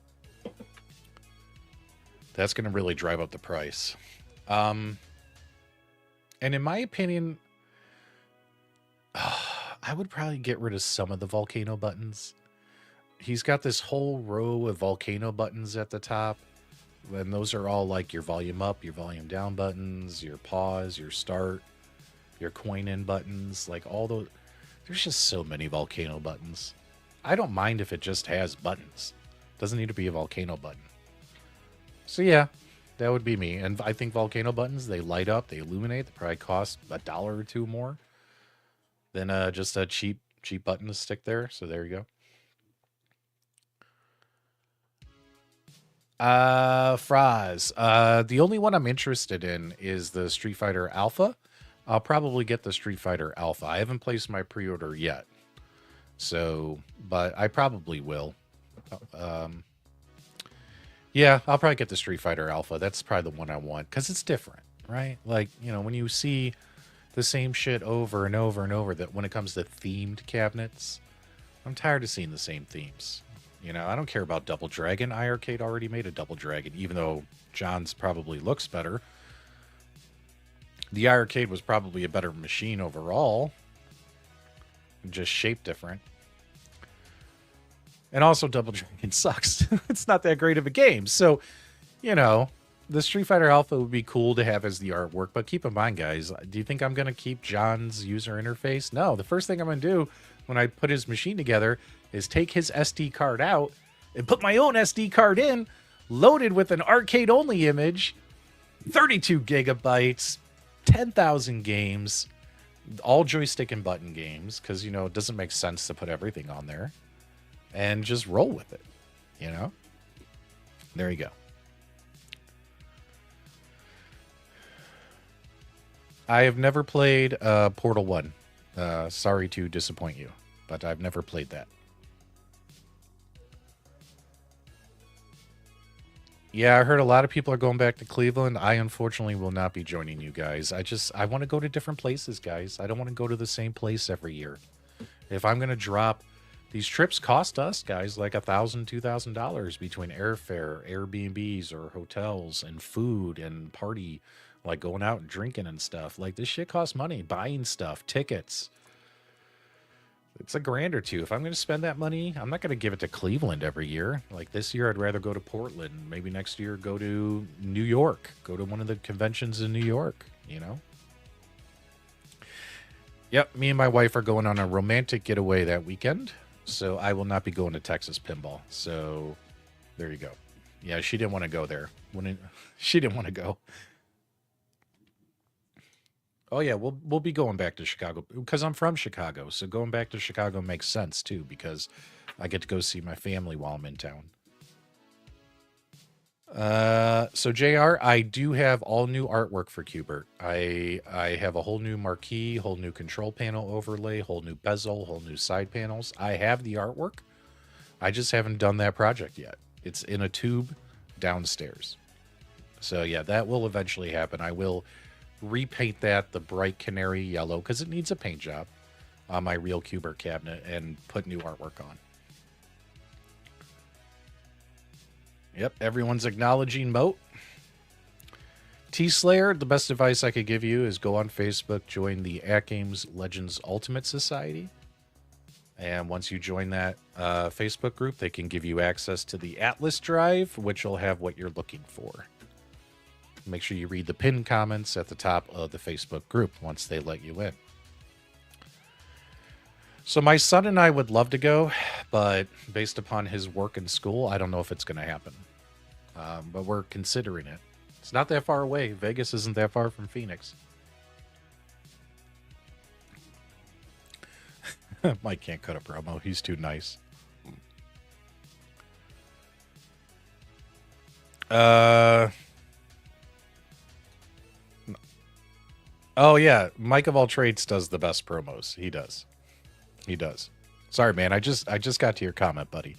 that's going to really drive up the price. And in my opinion, I would probably get rid of some of the volcano buttons. He's got this whole row of volcano buttons at the top. And those are all like your volume up, your volume down buttons, your pause, your start, your coin in buttons, like all those. There's just so many volcano buttons. I don't mind if it just has buttons. Doesn't need to be a volcano button. So yeah, that would be me. And I think volcano buttons, they light up, they illuminate. They probably cost $1 or $2 more than just a cheap button to stick there. So there you go. Fraz. The only one I'm interested in is the Street Fighter Alpha. I'll probably get the Street Fighter Alpha. I haven't placed my pre-order yet. So, but I probably will. Yeah, I'll probably get the Street Fighter Alpha. That's probably the one I want because it's different, right? Like, you know, when you see the same shit over and over and over, that when it comes to themed cabinets, I'm tired of seeing the same themes. You know, I don't care about Double Dragon. iArcade already made a Double Dragon, even though John's probably looks better. The iArcade was probably a better machine overall. Just shaped different. And also Double Dragon sucks. It's not that great of a game. So, you know, the Street Fighter Alpha would be cool to have as the artwork. But keep in mind, guys, do you think I'm going to keep John's user interface? No, the first thing I'm going to do when I put his machine together is take his SD card out and put my own SD card in, loaded with an arcade-only image, 32 gigabytes, 10,000 games, all joystick and button games, because, you know, it doesn't make sense to put everything on there, and just roll with it, you know? There you go. I have never played Portal 1. Sorry to disappoint you, but I've never played that. Yeah, I heard a lot of people are going back to Cleveland. I unfortunately will not be joining you guys. I want to go to different places, guys. I don't want to go to the same place every year. If I'm going to drop, these trips cost us, guys, like $1,000, $2,000 between airfare, Airbnbs or hotels and food and party, like going out and drinking and stuff. Like this shit costs money, buying stuff, tickets. It's $1,000 or $2,000. If I'm going to spend that money, I'm not going to give it to Cleveland every year. Like this year, I'd rather go to Portland. Maybe next year, go to New York. Go to one of the conventions in New York, you know? Yep, me and my wife are going on a romantic getaway that weekend. So I will not be going to Texas Pinball. So there you go. Yeah, she didn't want to go there. She didn't want to go. Oh yeah, we'll be going back to Chicago because I'm from Chicago. So going back to Chicago makes sense too because I get to go see my family while I'm in town. So JR, I do have all new artwork for Qbert. I have a whole new marquee, whole new control panel overlay, whole new bezel, whole new side panels. I have the artwork. I just haven't done that project yet. It's in a tube downstairs. So yeah, that will eventually happen. I will repaint that the bright canary yellow because it needs a paint job on my real Qbert cabinet and put new artwork on. Yep, everyone's acknowledging Moat. T-Slayer, the best advice I could give you is go on Facebook, join the AtGames Legends Ultimate Society. And once you join that Facebook group, they can give you access to the Atlas Drive, which will have what you're looking for. Make sure you read the pinned comments at the top of the Facebook group once they let you in. So my son and I would love to go, but based upon his work and school, I don't know if it's going to happen. But we're considering it. It's not that far away. Vegas isn't that far from Phoenix. Mike can't cut a promo. He's too nice. Oh, yeah. Mike of all trades does the best promos. He does. He does. Sorry, man. I just got to your comment, buddy.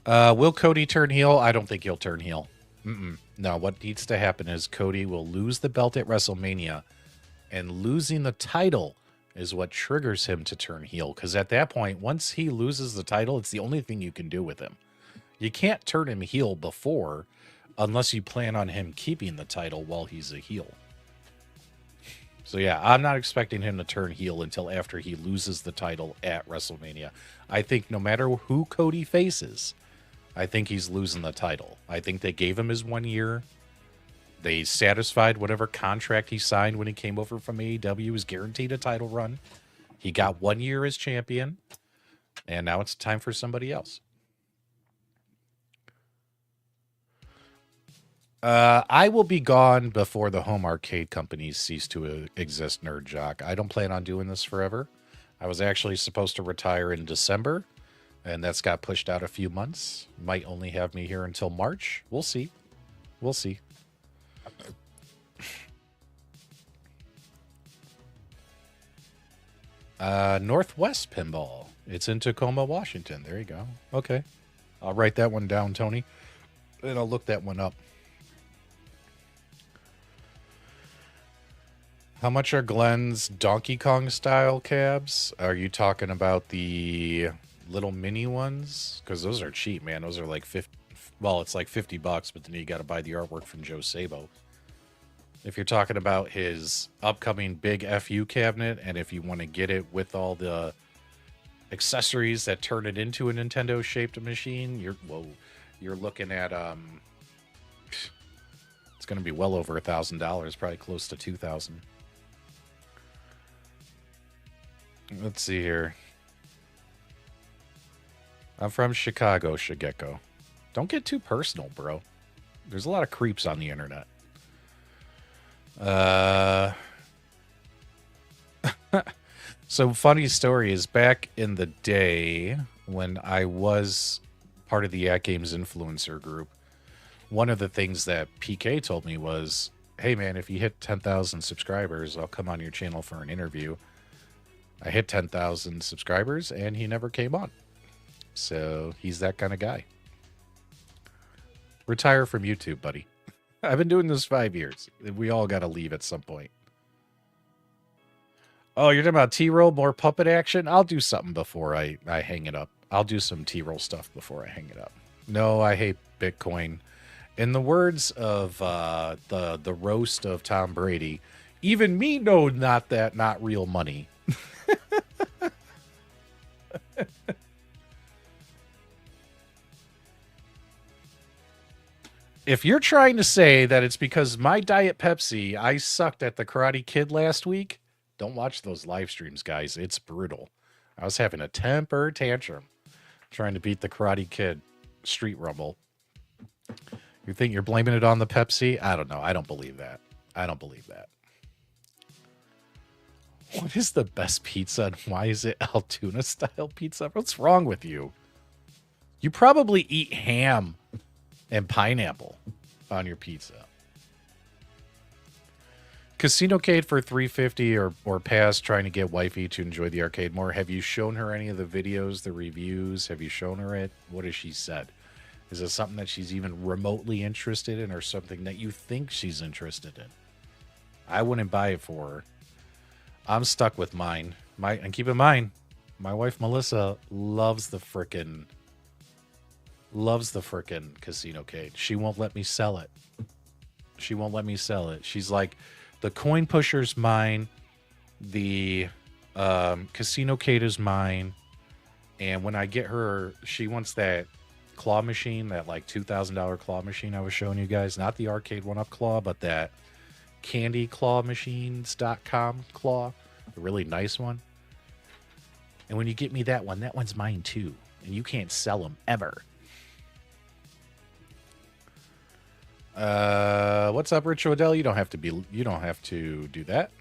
Will Cody turn heel? I don't think he'll turn heel. No, what needs to happen is Cody will lose the belt at WrestleMania, and losing the title is what triggers him to turn heel. Because at that point, once he loses the title, it's the only thing you can do with him. You can't turn him heel before, unless you plan on him keeping the title while he's a heel. So yeah, I'm not expecting him to turn heel until after he loses the title at WrestleMania. I think no matter who Cody faces, I think he's losing the title. I think they gave him his 1 year. They satisfied whatever contract he signed when he came over from AEW. He was guaranteed a title run. He got 1 year as champion. And now it's time for somebody else. I will be gone before the home arcade companies cease to exist, Nerd Jock. I don't plan on doing this forever. I was actually supposed to retire in December, and that's got pushed out a few months. Might only have me here until March. We'll see. We'll see. Northwest Pinball. It's in Tacoma, Washington. There you go. Okay. I'll write that one down, Tony. And I'll look that one up. How much are Glenn's Donkey Kong style cabs? Are you talking about the little mini ones? Because those are cheap, man. Those are like 50. Well, it's like $50, but then you got to buy the artwork from Joe Sabo. If you're talking about his upcoming big FU cabinet, and if you want to get it with all the accessories that turn it into a Nintendo-shaped machine, you're looking at it's going to be well over $1,000, probably close to $2,000. Let's see here. I'm from Chicago, Shigeko. Don't get too personal, bro. There's a lot of creeps on the internet. So funny story is back in the day when I was part of the AtGames influencer group, one of the things that PK told me was, hey man, if you hit 10,000 subscribers, I'll come on your channel for an interview. I hit 10,000 subscribers and he never came on. So he's that kind of guy. Retire from YouTube, buddy. I've been doing this 5 years. We all got to leave at some point. Oh, you're talking about T-roll, more puppet action? I'll do something before I hang it up. I'll do some T-roll stuff before I hang it up. No, I hate Bitcoin. In the words of the roast of Tom Brady, even me know not real money. If you're trying to say that it's because my Diet Pepsi, I sucked at the Karate Kid last week, don't watch those live streams, guys. It's brutal. I was having a temper tantrum. Trying to beat the Karate Kid Street Rumble. You think you're blaming it on the Pepsi? I don't know. I don't believe that. I don't believe that. What is the best pizza and why is it Altoona style pizza? What's wrong with you? You probably eat ham and pineapple on your pizza. Casinocade for $3.50 or past, trying to get wifey to enjoy the arcade more. Have you shown her any of the videos, the reviews? Have you shown her it? What has she said? Is it something that she's even remotely interested in or something that you think she's interested in? I wouldn't buy it for her. I'm stuck with mine. And keep in mind, my wife Melissa loves the frickin' Casinocade. She won't let me sell it. She won't let me sell it. She's like, the coin pusher's mine, the Casinocade is mine, and when I get her, she wants that claw machine, that like $2,000 claw machine I was showing you guys, not the arcade one-up claw, but that candyclawmachines.com claw, a really nice one. And when you get me that one's mine too, and you can't sell them ever. What's up, Rich Odell? You don't have to do that.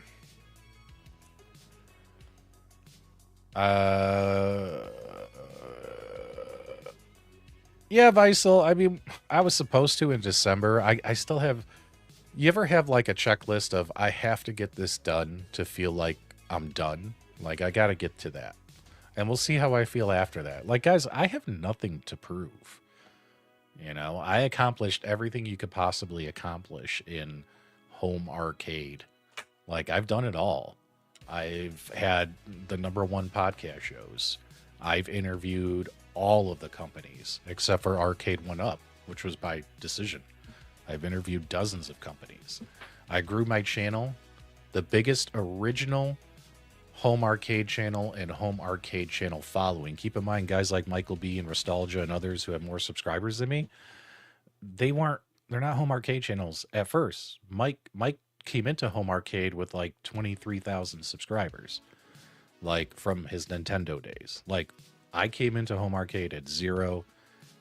Yeah, Visel. I mean, I was supposed to in December. I still have. You ever have like a checklist of I have to get this done to feel like I'm done? Like I got to get to that. And we'll see how I feel after that. Like, guys, I have nothing to prove. You know, I accomplished everything you could possibly accomplish in home arcade. Like, I've done it all. I've had the #1 podcast shows. I've interviewed all of the companies except for Arcade 1-Up, which was by decision. I've interviewed dozens of companies. I grew my channel. The biggest original home arcade channel and home arcade channel following. Keep in mind, guys like Michael B and Nostalgia and others who have more subscribers than me, they're not home arcade channels at first. Mike came into home arcade with like 23,000 subscribers, like from his Nintendo days. Like I came into home arcade at 0.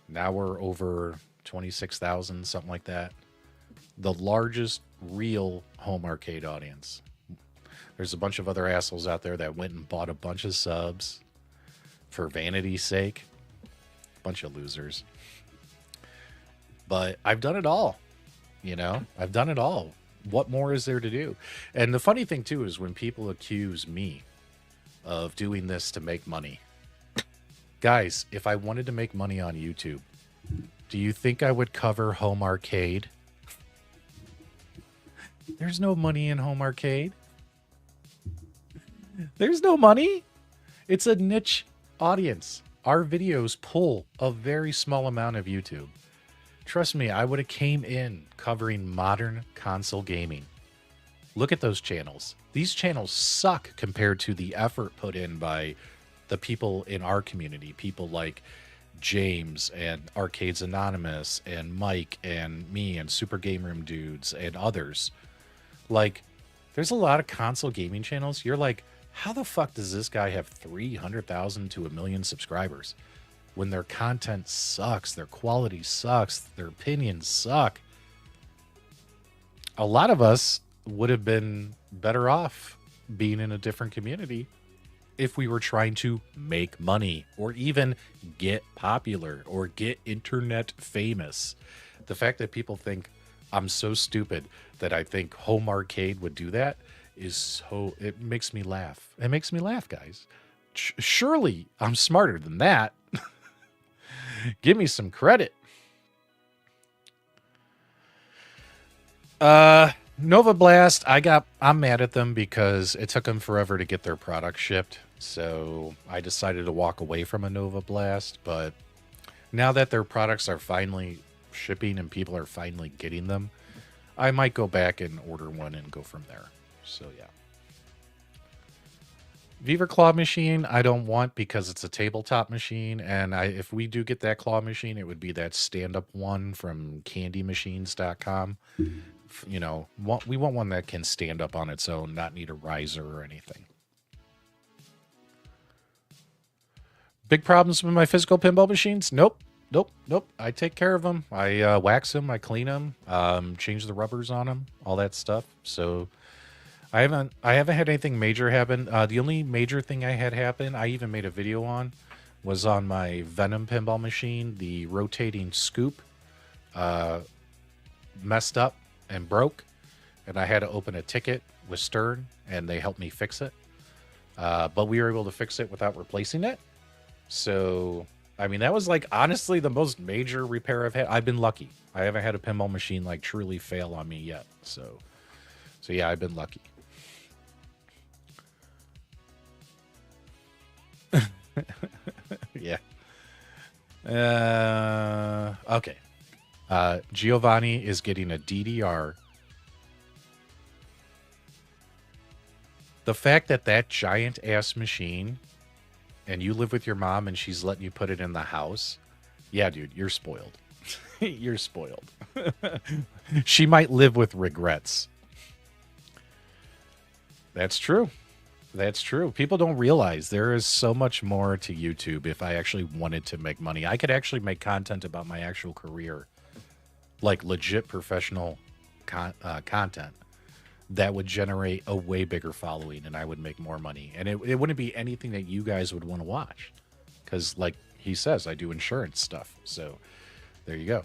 Now we're over 26,000, something like that. The largest real home arcade audience. There's a bunch of other assholes out there that went and bought a bunch of subs for vanity's sake. Bunch of losers. But I've done it all. You know, I've done it all. What more is there to do? And the funny thing, too, is when people accuse me of doing this to make money. Guys, if I wanted to make money on YouTube, do you think I would cover home arcade? There's no money in home arcade. There's no money. It's a niche audience. Our videos pull a very small amount of YouTube. Trust me, I would have came in covering modern console gaming. Look at those channels. These channels suck compared to the effort put in by the people in our community. People like James and Arcades Anonymous and Mike and me and Super Game Room Dudes and others. Like, there's a lot of console gaming channels. You're like, how the fuck does this guy have 300,000 to 1 million subscribers when their content sucks, their quality sucks, their opinions suck? A lot of us would have been better off being in a different community if we were trying to make money or even get popular or get internet famous. The fact that people think I'm so stupid that I think home arcade would do that is so, it makes me laugh. It makes me laugh, guys. Surely I'm smarter than that. Give me some credit. Nova Blast, I'm mad at them because it took them forever to get their product shipped. So I decided to walk away from a Nova Blast, but now that their products are finally shipping and people are finally getting them, I might go back and order one and go from there. So yeah. Viva Claw Machine, I don't want because it's a tabletop machine, and if we do get that claw machine, it would be that stand-up one from candymachines.com. You know, we want one that can stand up on its own, not need a riser or anything. Big problems with my physical pinball machines? Nope. Nope. Nope. I take care of them. I wax them. I clean them. Change the rubbers on them. All that stuff. So I haven't had anything major happen. The only major thing I had happen, I even made a video on, was on my Venom pinball machine. The rotating scoop messed up and broke, and I had to open a ticket with Stern, and they helped me fix it. But we were able to fix it without replacing it. So, I mean, that was like honestly the most major repair I've had. I've been lucky. I haven't had a pinball machine like truly fail on me yet. So yeah, I've been lucky. Yeah. Okay. Giovanni is getting a DDR. The fact that that giant ass machine, and you live with your mom and she's letting you put it in the house. Yeah, dude, you're spoiled. You're spoiled. She might live with regrets. That's true. That's true. People don't realize there is so much more to YouTube. If I actually wanted to make money, I could actually make content about my actual career, like legit professional content that would generate a way bigger following, and I would make more money. And it wouldn't be anything that you guys would want to watch, because like he says, I do insurance stuff. So there you go.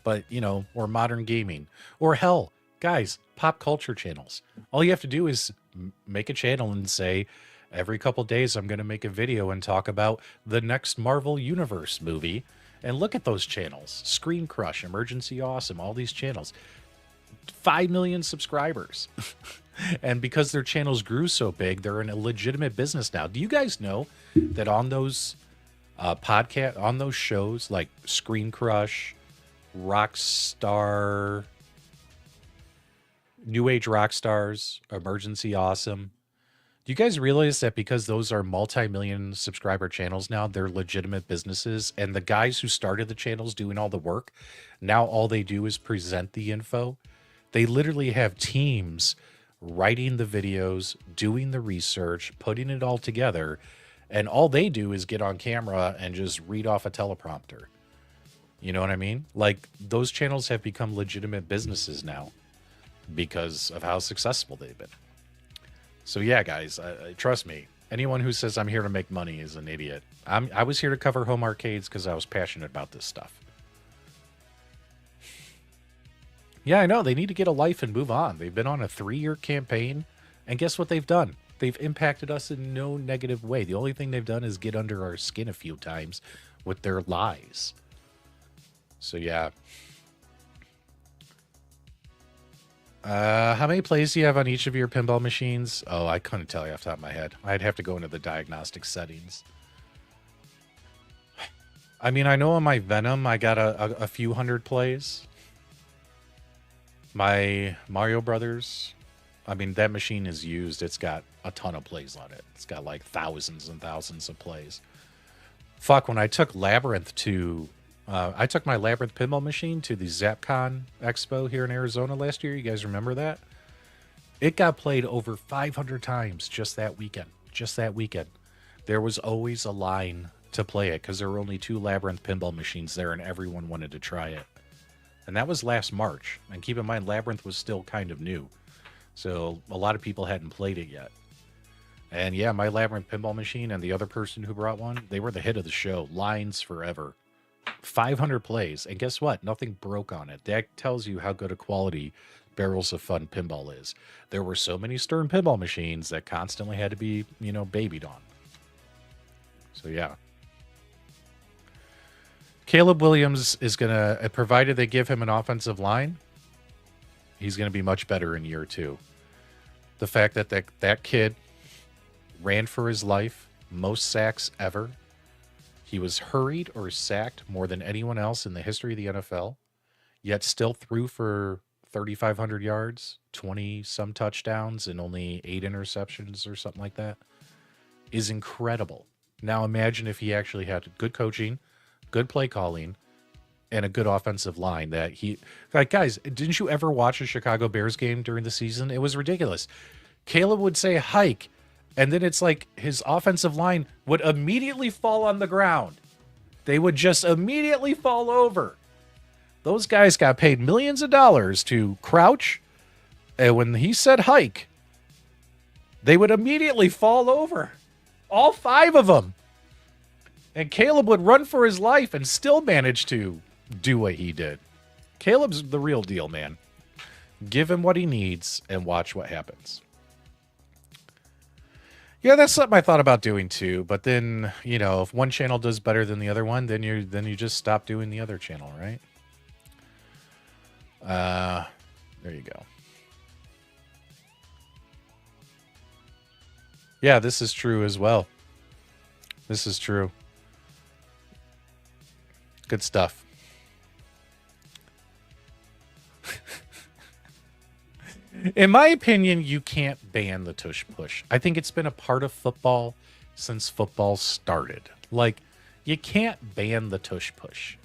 But, you know, or modern gaming, or hell, guys, pop culture channels. All you have to do is make a channel and say, every couple days I'm going to make a video and talk about the next Marvel Universe movie. And look at those channels. Screen Crush, Emergency Awesome, all these channels. 5 million subscribers. And because their channels grew so big, they're in a legitimate business now. Do you guys know that on those on those shows like Screen Crush, Rockstar, New Age Rockstars, Emergency Awesome, do you guys realize that because those are multi-million subscriber channels now, they're legitimate businesses, and the guys who started the channels doing all the work, now all they do is present the info? They literally have teams writing the videos, doing the research, putting it all together, and all they do is get on camera and just read off a teleprompter. You know what I mean? Like, those channels have become legitimate businesses now because of how successful they've been. So yeah, guys, trust me. Anyone who says I'm here to make money is an idiot. I was here to cover home arcades because I was passionate about this stuff. Yeah, I know. They need to get a life and move on. They've been on a 3-year campaign, and guess what they've done? They've impacted us in no negative way. The only thing they've done is get under our skin a few times with their lies. So yeah. How many plays do you have on each of your pinball machines? Oh, I couldn't tell you off the top of my head. I'd have to go into the diagnostic settings. I mean, I know on my Venom, I got a few hundred plays. My Mario Brothers, I mean, that machine is used. It's got a ton of plays on it. It's got like thousands and thousands of plays. Fuck, when I took Labyrinth to... I took my Labyrinth pinball machine to the ZapCon Expo here in Arizona last year. You guys remember that? It got played over 500 times just that weekend. Just that weekend. There was always a line to play it because there were only 2 Labyrinth pinball machines there and everyone wanted to try it. And that was last March. And keep in mind, Labyrinth was still kind of new. So a lot of people hadn't played it yet. And yeah, my Labyrinth pinball machine and the other person who brought one, they were the hit of the show. Lines forever. 500 plays, and guess what? Nothing broke on it. That tells you how good a quality Barrels of Fun pinball is. There were so many Stern pinball machines that constantly had to be, you know, babied on. So yeah. Caleb Williams is gonna, provided they give him an offensive line, he's gonna be much better in year 2. The fact that that kid ran for his life, most sacks ever. He was hurried or sacked more than anyone else in the history of the NFL, yet still threw for 3,500 yards, 20-some touchdowns, and only 8 interceptions or something like that, is incredible. Now imagine if he actually had good coaching, good play calling, and a good offensive line that he... Like, guys, didn't you ever watch a Chicago Bears game during the season? It was ridiculous. Caleb would say hike, And then it's like his offensive line would immediately fall on the ground. They would just immediately fall over. Those guys got paid millions of dollars to crouch. And when he said hike, they would immediately fall over. All 5 of them. And Caleb would run for his life and still manage to do what he did. Caleb's the real deal, man. Give him what he needs and watch what happens. Yeah, that's something I thought about doing too. But then, if one channel does better than the other one, then you just stop doing the other channel, right? There you go. Yeah, this is true as well. This is true. Good stuff. In my opinion, you can't ban the tush push. I think it's been a part of football since football started. Like, you can't ban the tush push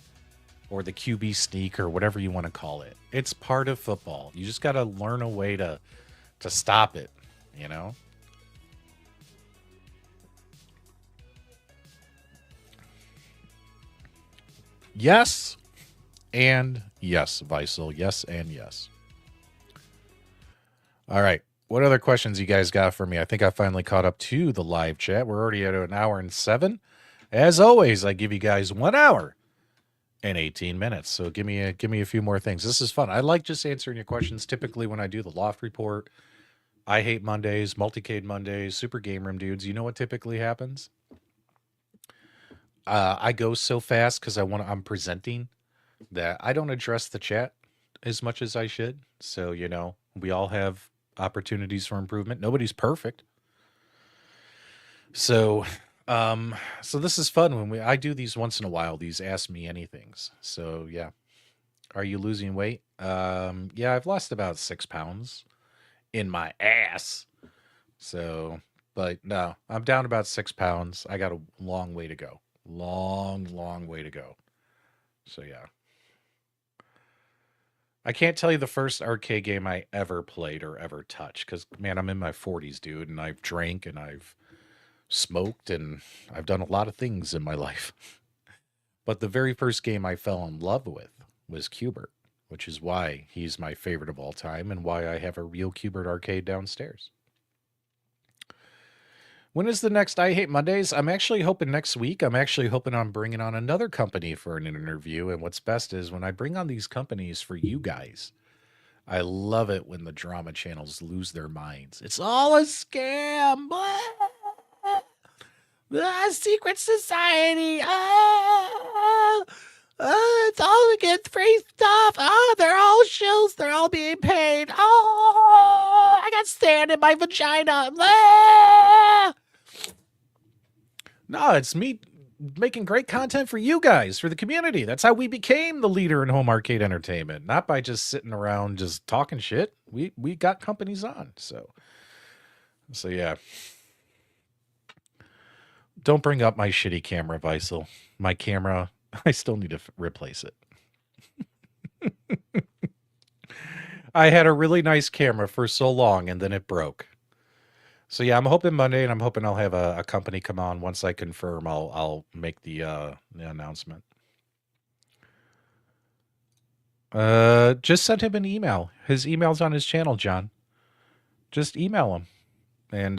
or the QB sneak or whatever you want to call it. It's part of football. You just got to learn a way to stop it, Yes and yes, Weissel. Yes and yes. All right. What other questions you guys got for me? I think I finally caught up to the live chat. We're already at 1 hour and 7. As always, I give you guys 1 hour and 18 minutes. So give me a few more things. This is fun. I like just answering your questions. Typically when I do the Loft Report, I Hate Mondays, Multicade Mondays, Super Game Room Dudes, you know what typically happens? I go so fast because I'm presenting that I don't address the chat as much as I should. So, we all have opportunities for improvement. Nobody's perfect. So this is fun when I do these once in a while, these Ask Me Anythings. So yeah. Are you losing weight? Yeah, I've lost about 6 pounds in my ass. So, but no, I'm down about 6 pounds. I got a long way to go. Long way to go. So yeah. I can't tell you the first arcade game I ever played or ever touched because, man, I'm in my 40s, dude, and I've drank and I've smoked and I've done a lot of things in my life. But the very first game I fell in love with was Q*bert, which is why he's my favorite of all time and why I have a real Q*bert arcade downstairs. When is the next I Hate Mondays? I'm actually hoping next week. I'm actually hoping I'm bringing on another company for an interview. And what's best is when I bring on these companies for you guys, I love it when the drama channels lose their minds. It's all a scam. The secret society. It's all to get free stuff. They're all shills. They're all being paid. I got sand in my vagina. No, it's me making great content for you guys, for the community. That's how we became the leader in home arcade entertainment. Not by just sitting around just talking shit. We got companies on. So yeah. Don't bring up my shitty camera, Weissel. My camera, I still need to replace it. I had a really nice camera for so long, and then it broke. So yeah, I'm hoping Monday, and I'm hoping I'll have a company come on. Once I confirm, I'll make the announcement. Just send him an email. His email's on his channel, John. Just email him, and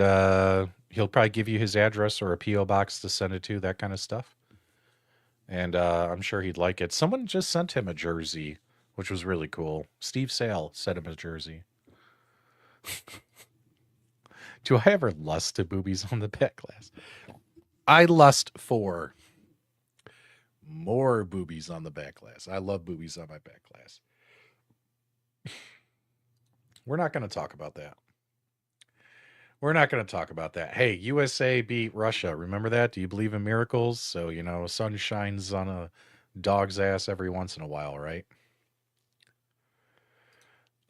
he'll probably give you his address or a PO box to send it to, that kind of stuff. And I'm sure he'd like it. Someone just sent him a jersey, which was really cool. Steve Sale sent him a jersey. Do I ever lust to boobies on the back glass? I lust for more boobies on the back glass. I love boobies on my back glass. We're not going to talk about that. We're not going to talk about that. Hey, USA beat Russia. Remember that? Do you believe in miracles? So, sun shines on a dog's ass every once in a while, right?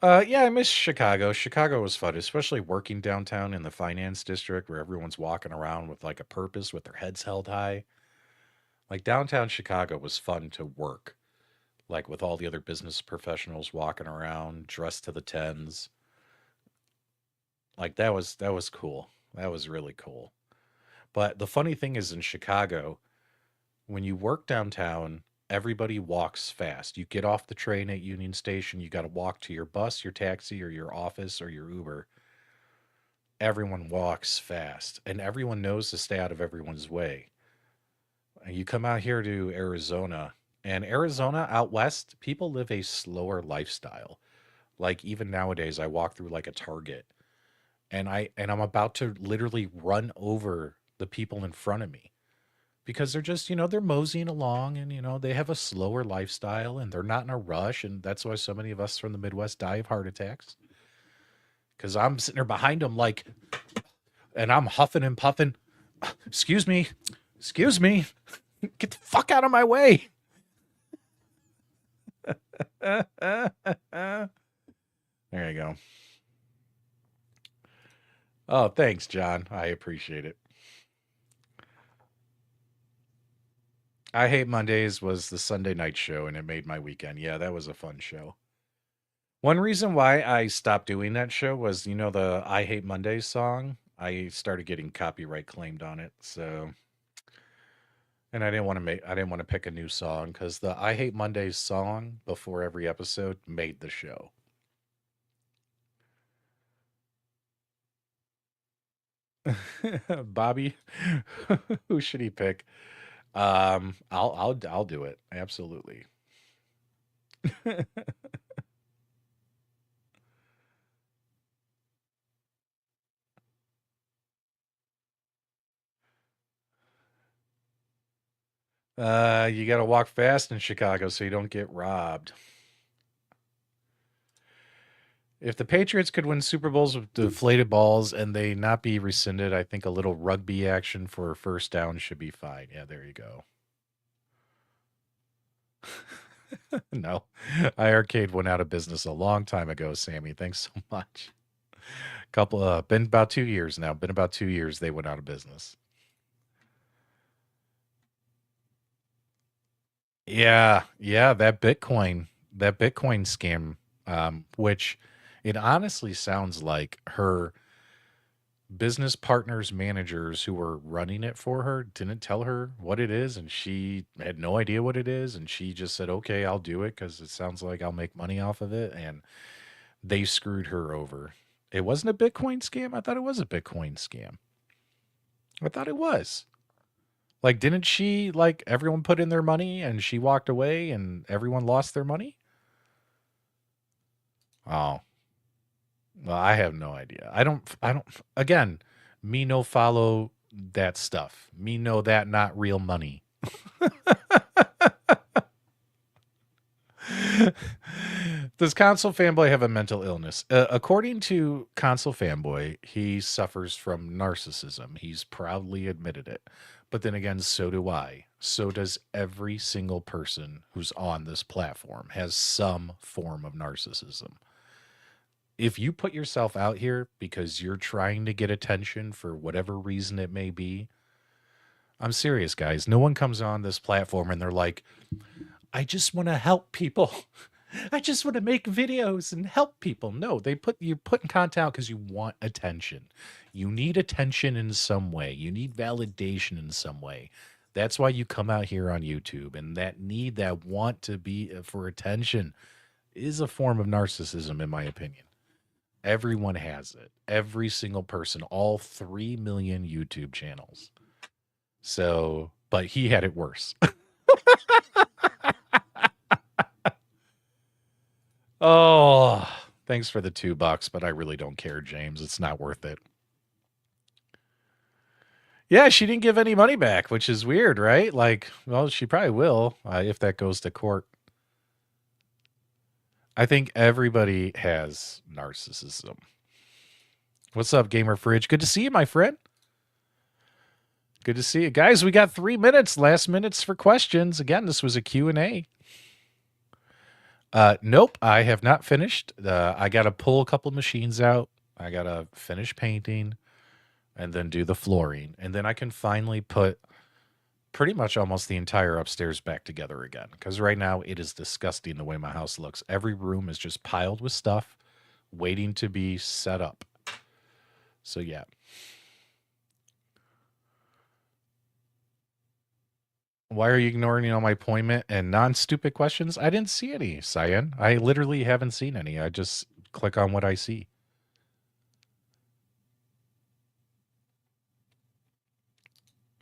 Yeah, I miss Chicago. Chicago was fun, especially working downtown in the finance district where everyone's walking around with like a purpose with their heads held high. Like downtown Chicago was fun to work, like with all the other business professionals walking around dressed to the tens. Like that was cool. That was really cool. But the funny thing is in Chicago, when you work downtown, everybody walks fast. You get off the train at Union Station, you got to walk to your bus, your taxi, or your office, or your Uber. Everyone walks fast, and everyone knows to stay out of everyone's way. And you come out here to Arizona, and Arizona out west, people live a slower lifestyle. Like even nowadays, I walk through like a Target, and I'm about to literally run over the people in front of me because they're just, they're moseying along and, they have a slower lifestyle and they're not in a rush. And that's why so many of us from the Midwest die of heart attacks because I'm sitting there behind them like, and I'm huffing and puffing. Excuse me. Excuse me. Get the fuck out of my way. There you go. Oh, thanks, John. I appreciate it. I Hate Mondays was the Sunday night show and it made my weekend. Yeah, that was a fun show. One reason why I stopped doing that show was, the I Hate Mondays song. I started getting copyright claimed on it. So, and I didn't want to pick a new song because the I Hate Mondays song before every episode made the show. Bobby, who should he pick? I'll do it. Absolutely. You got to walk fast in Chicago so you don't get robbed. If the Patriots could win Super Bowls with deflated balls and they not be rescinded, I think a little rugby action for first down should be fine. Yeah, there you go. No, iArcade went out of business a long time ago, Sammy. Thanks so much. Couple, been about 2 years now. Been about 2 years they went out of business. Yeah, yeah, that Bitcoin scam, which it honestly sounds like her business partners, managers who were running it for her didn't tell her what it is, and she had no idea what it is, and she just said, "Okay, I'll do it because it sounds like I'll make money off of it," and they screwed her over. It wasn't a Bitcoin scam. I thought it was a Bitcoin scam. I thought it was. Like, didn't she like everyone put in their money and she walked away and everyone lost their money? Oh, well, I have no idea. I don't, again, me no follow that stuff. Me know that not real money. Does Console Fanboy have a mental illness? According to Console Fanboy, he suffers from narcissism. He's proudly admitted it. But then again, so do I. So does every single person who's on this platform has some form of narcissism. If you put yourself out here because you're trying to get attention for whatever reason it may be, I'm serious, guys. No one comes on this platform and they're like, I just want to help people. I just want to make videos and help people. No, you're putting content out because you want attention. You need attention in some way. You need validation in some way. That's why you come out here on YouTube. And that need, that want to be for attention is a form of narcissism, in my opinion. Everyone has it. Every single person, all 3 million YouTube channels. So, but he had it worse. Oh, thanks for the $2, but I really don't care, James. It's not worth it. Yeah, she didn't give any money back, which is weird, right? Like, well, she probably will if that goes to court. I think everybody has narcissism. What's up, Gamer Fridge? Good to see you, my friend. Good to see you. Guys, we got 3 minutes, last minutes for questions. Again, this was a Q&A. Nope, I have not finished. I got to pull a couple machines out. I got to finish painting and then do the flooring. And then I can finally put pretty much almost the entire upstairs back together again. Because right now it is disgusting the way my house looks. Every room is just piled with stuff waiting to be set up. So yeah. Why are you ignoring all my appointment and non-stupid questions? I didn't see any, Cyan. I literally haven't seen any. I just click on what I see.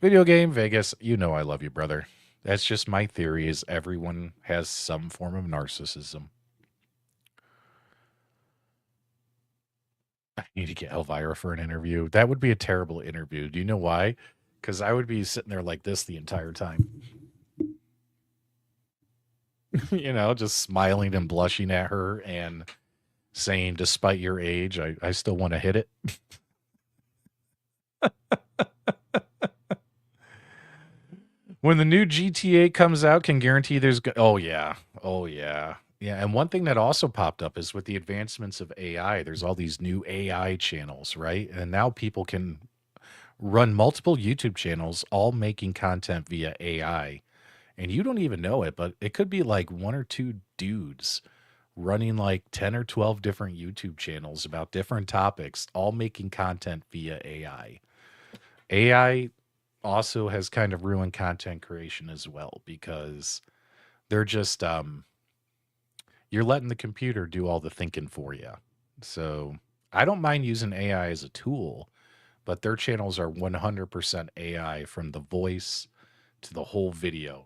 Video game Vegas, you know I love you, brother. That's just my theory is everyone has some form of narcissism. I need to get Elvira for an interview. That would be a terrible interview. Do you know why? Because I would be sitting there like this the entire time. You know, just smiling and blushing at her and saying, despite your age, I still want to hit it. When the new GTA comes out, can guarantee there's... Oh, yeah. Oh, yeah. Yeah, and one thing that also popped up is with the advancements of AI, there's all these new AI channels, right? And now people can run multiple YouTube channels, all making content via AI. And you don't even know it, but it could be like one or two dudes running like 10 or 12 different YouTube channels about different topics, all making content via AI. AI also has kind of ruined content creation as well because they're just you're letting the computer do all the thinking for you. So I don't mind using AI as a tool, but their channels are 100% AI from the voice to the whole video.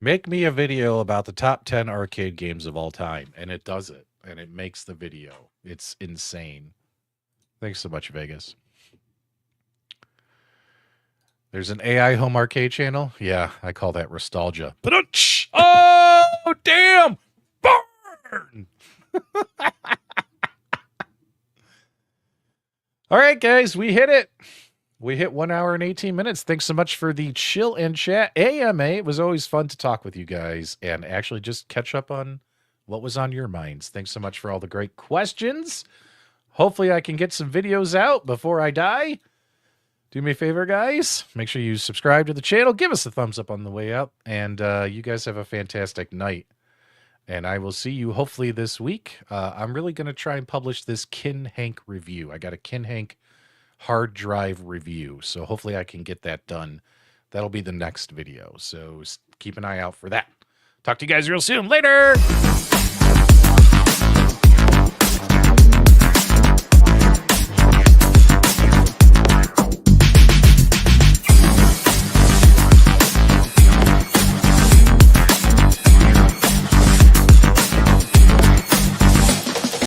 Make me a video about the top 10 arcade games of all time, and it does it, and it makes the video. It's insane. Thanks so much, Vegas. There's an AI home arcade channel. Yeah, I call that nostalgia. Oh, damn! Burn! All right, guys, we hit it. We hit 1 hour and 18 minutes. Thanks so much for the chill and chat AMA. It was always fun to talk with you guys and actually just catch up on what was on your minds. Thanks so much for all the great questions. Hopefully I can get some videos out before I die. Do me a favor, guys. Make sure you subscribe to the channel. Give us a thumbs up on the way up. And you guys have a fantastic night. And I will see you hopefully this week. I'm really going to try and publish this Kin Hank review. I got a Kin Hank hard drive review. So hopefully I can get that done. That'll be the next video. So keep an eye out for that. Talk to you guys real soon. Later!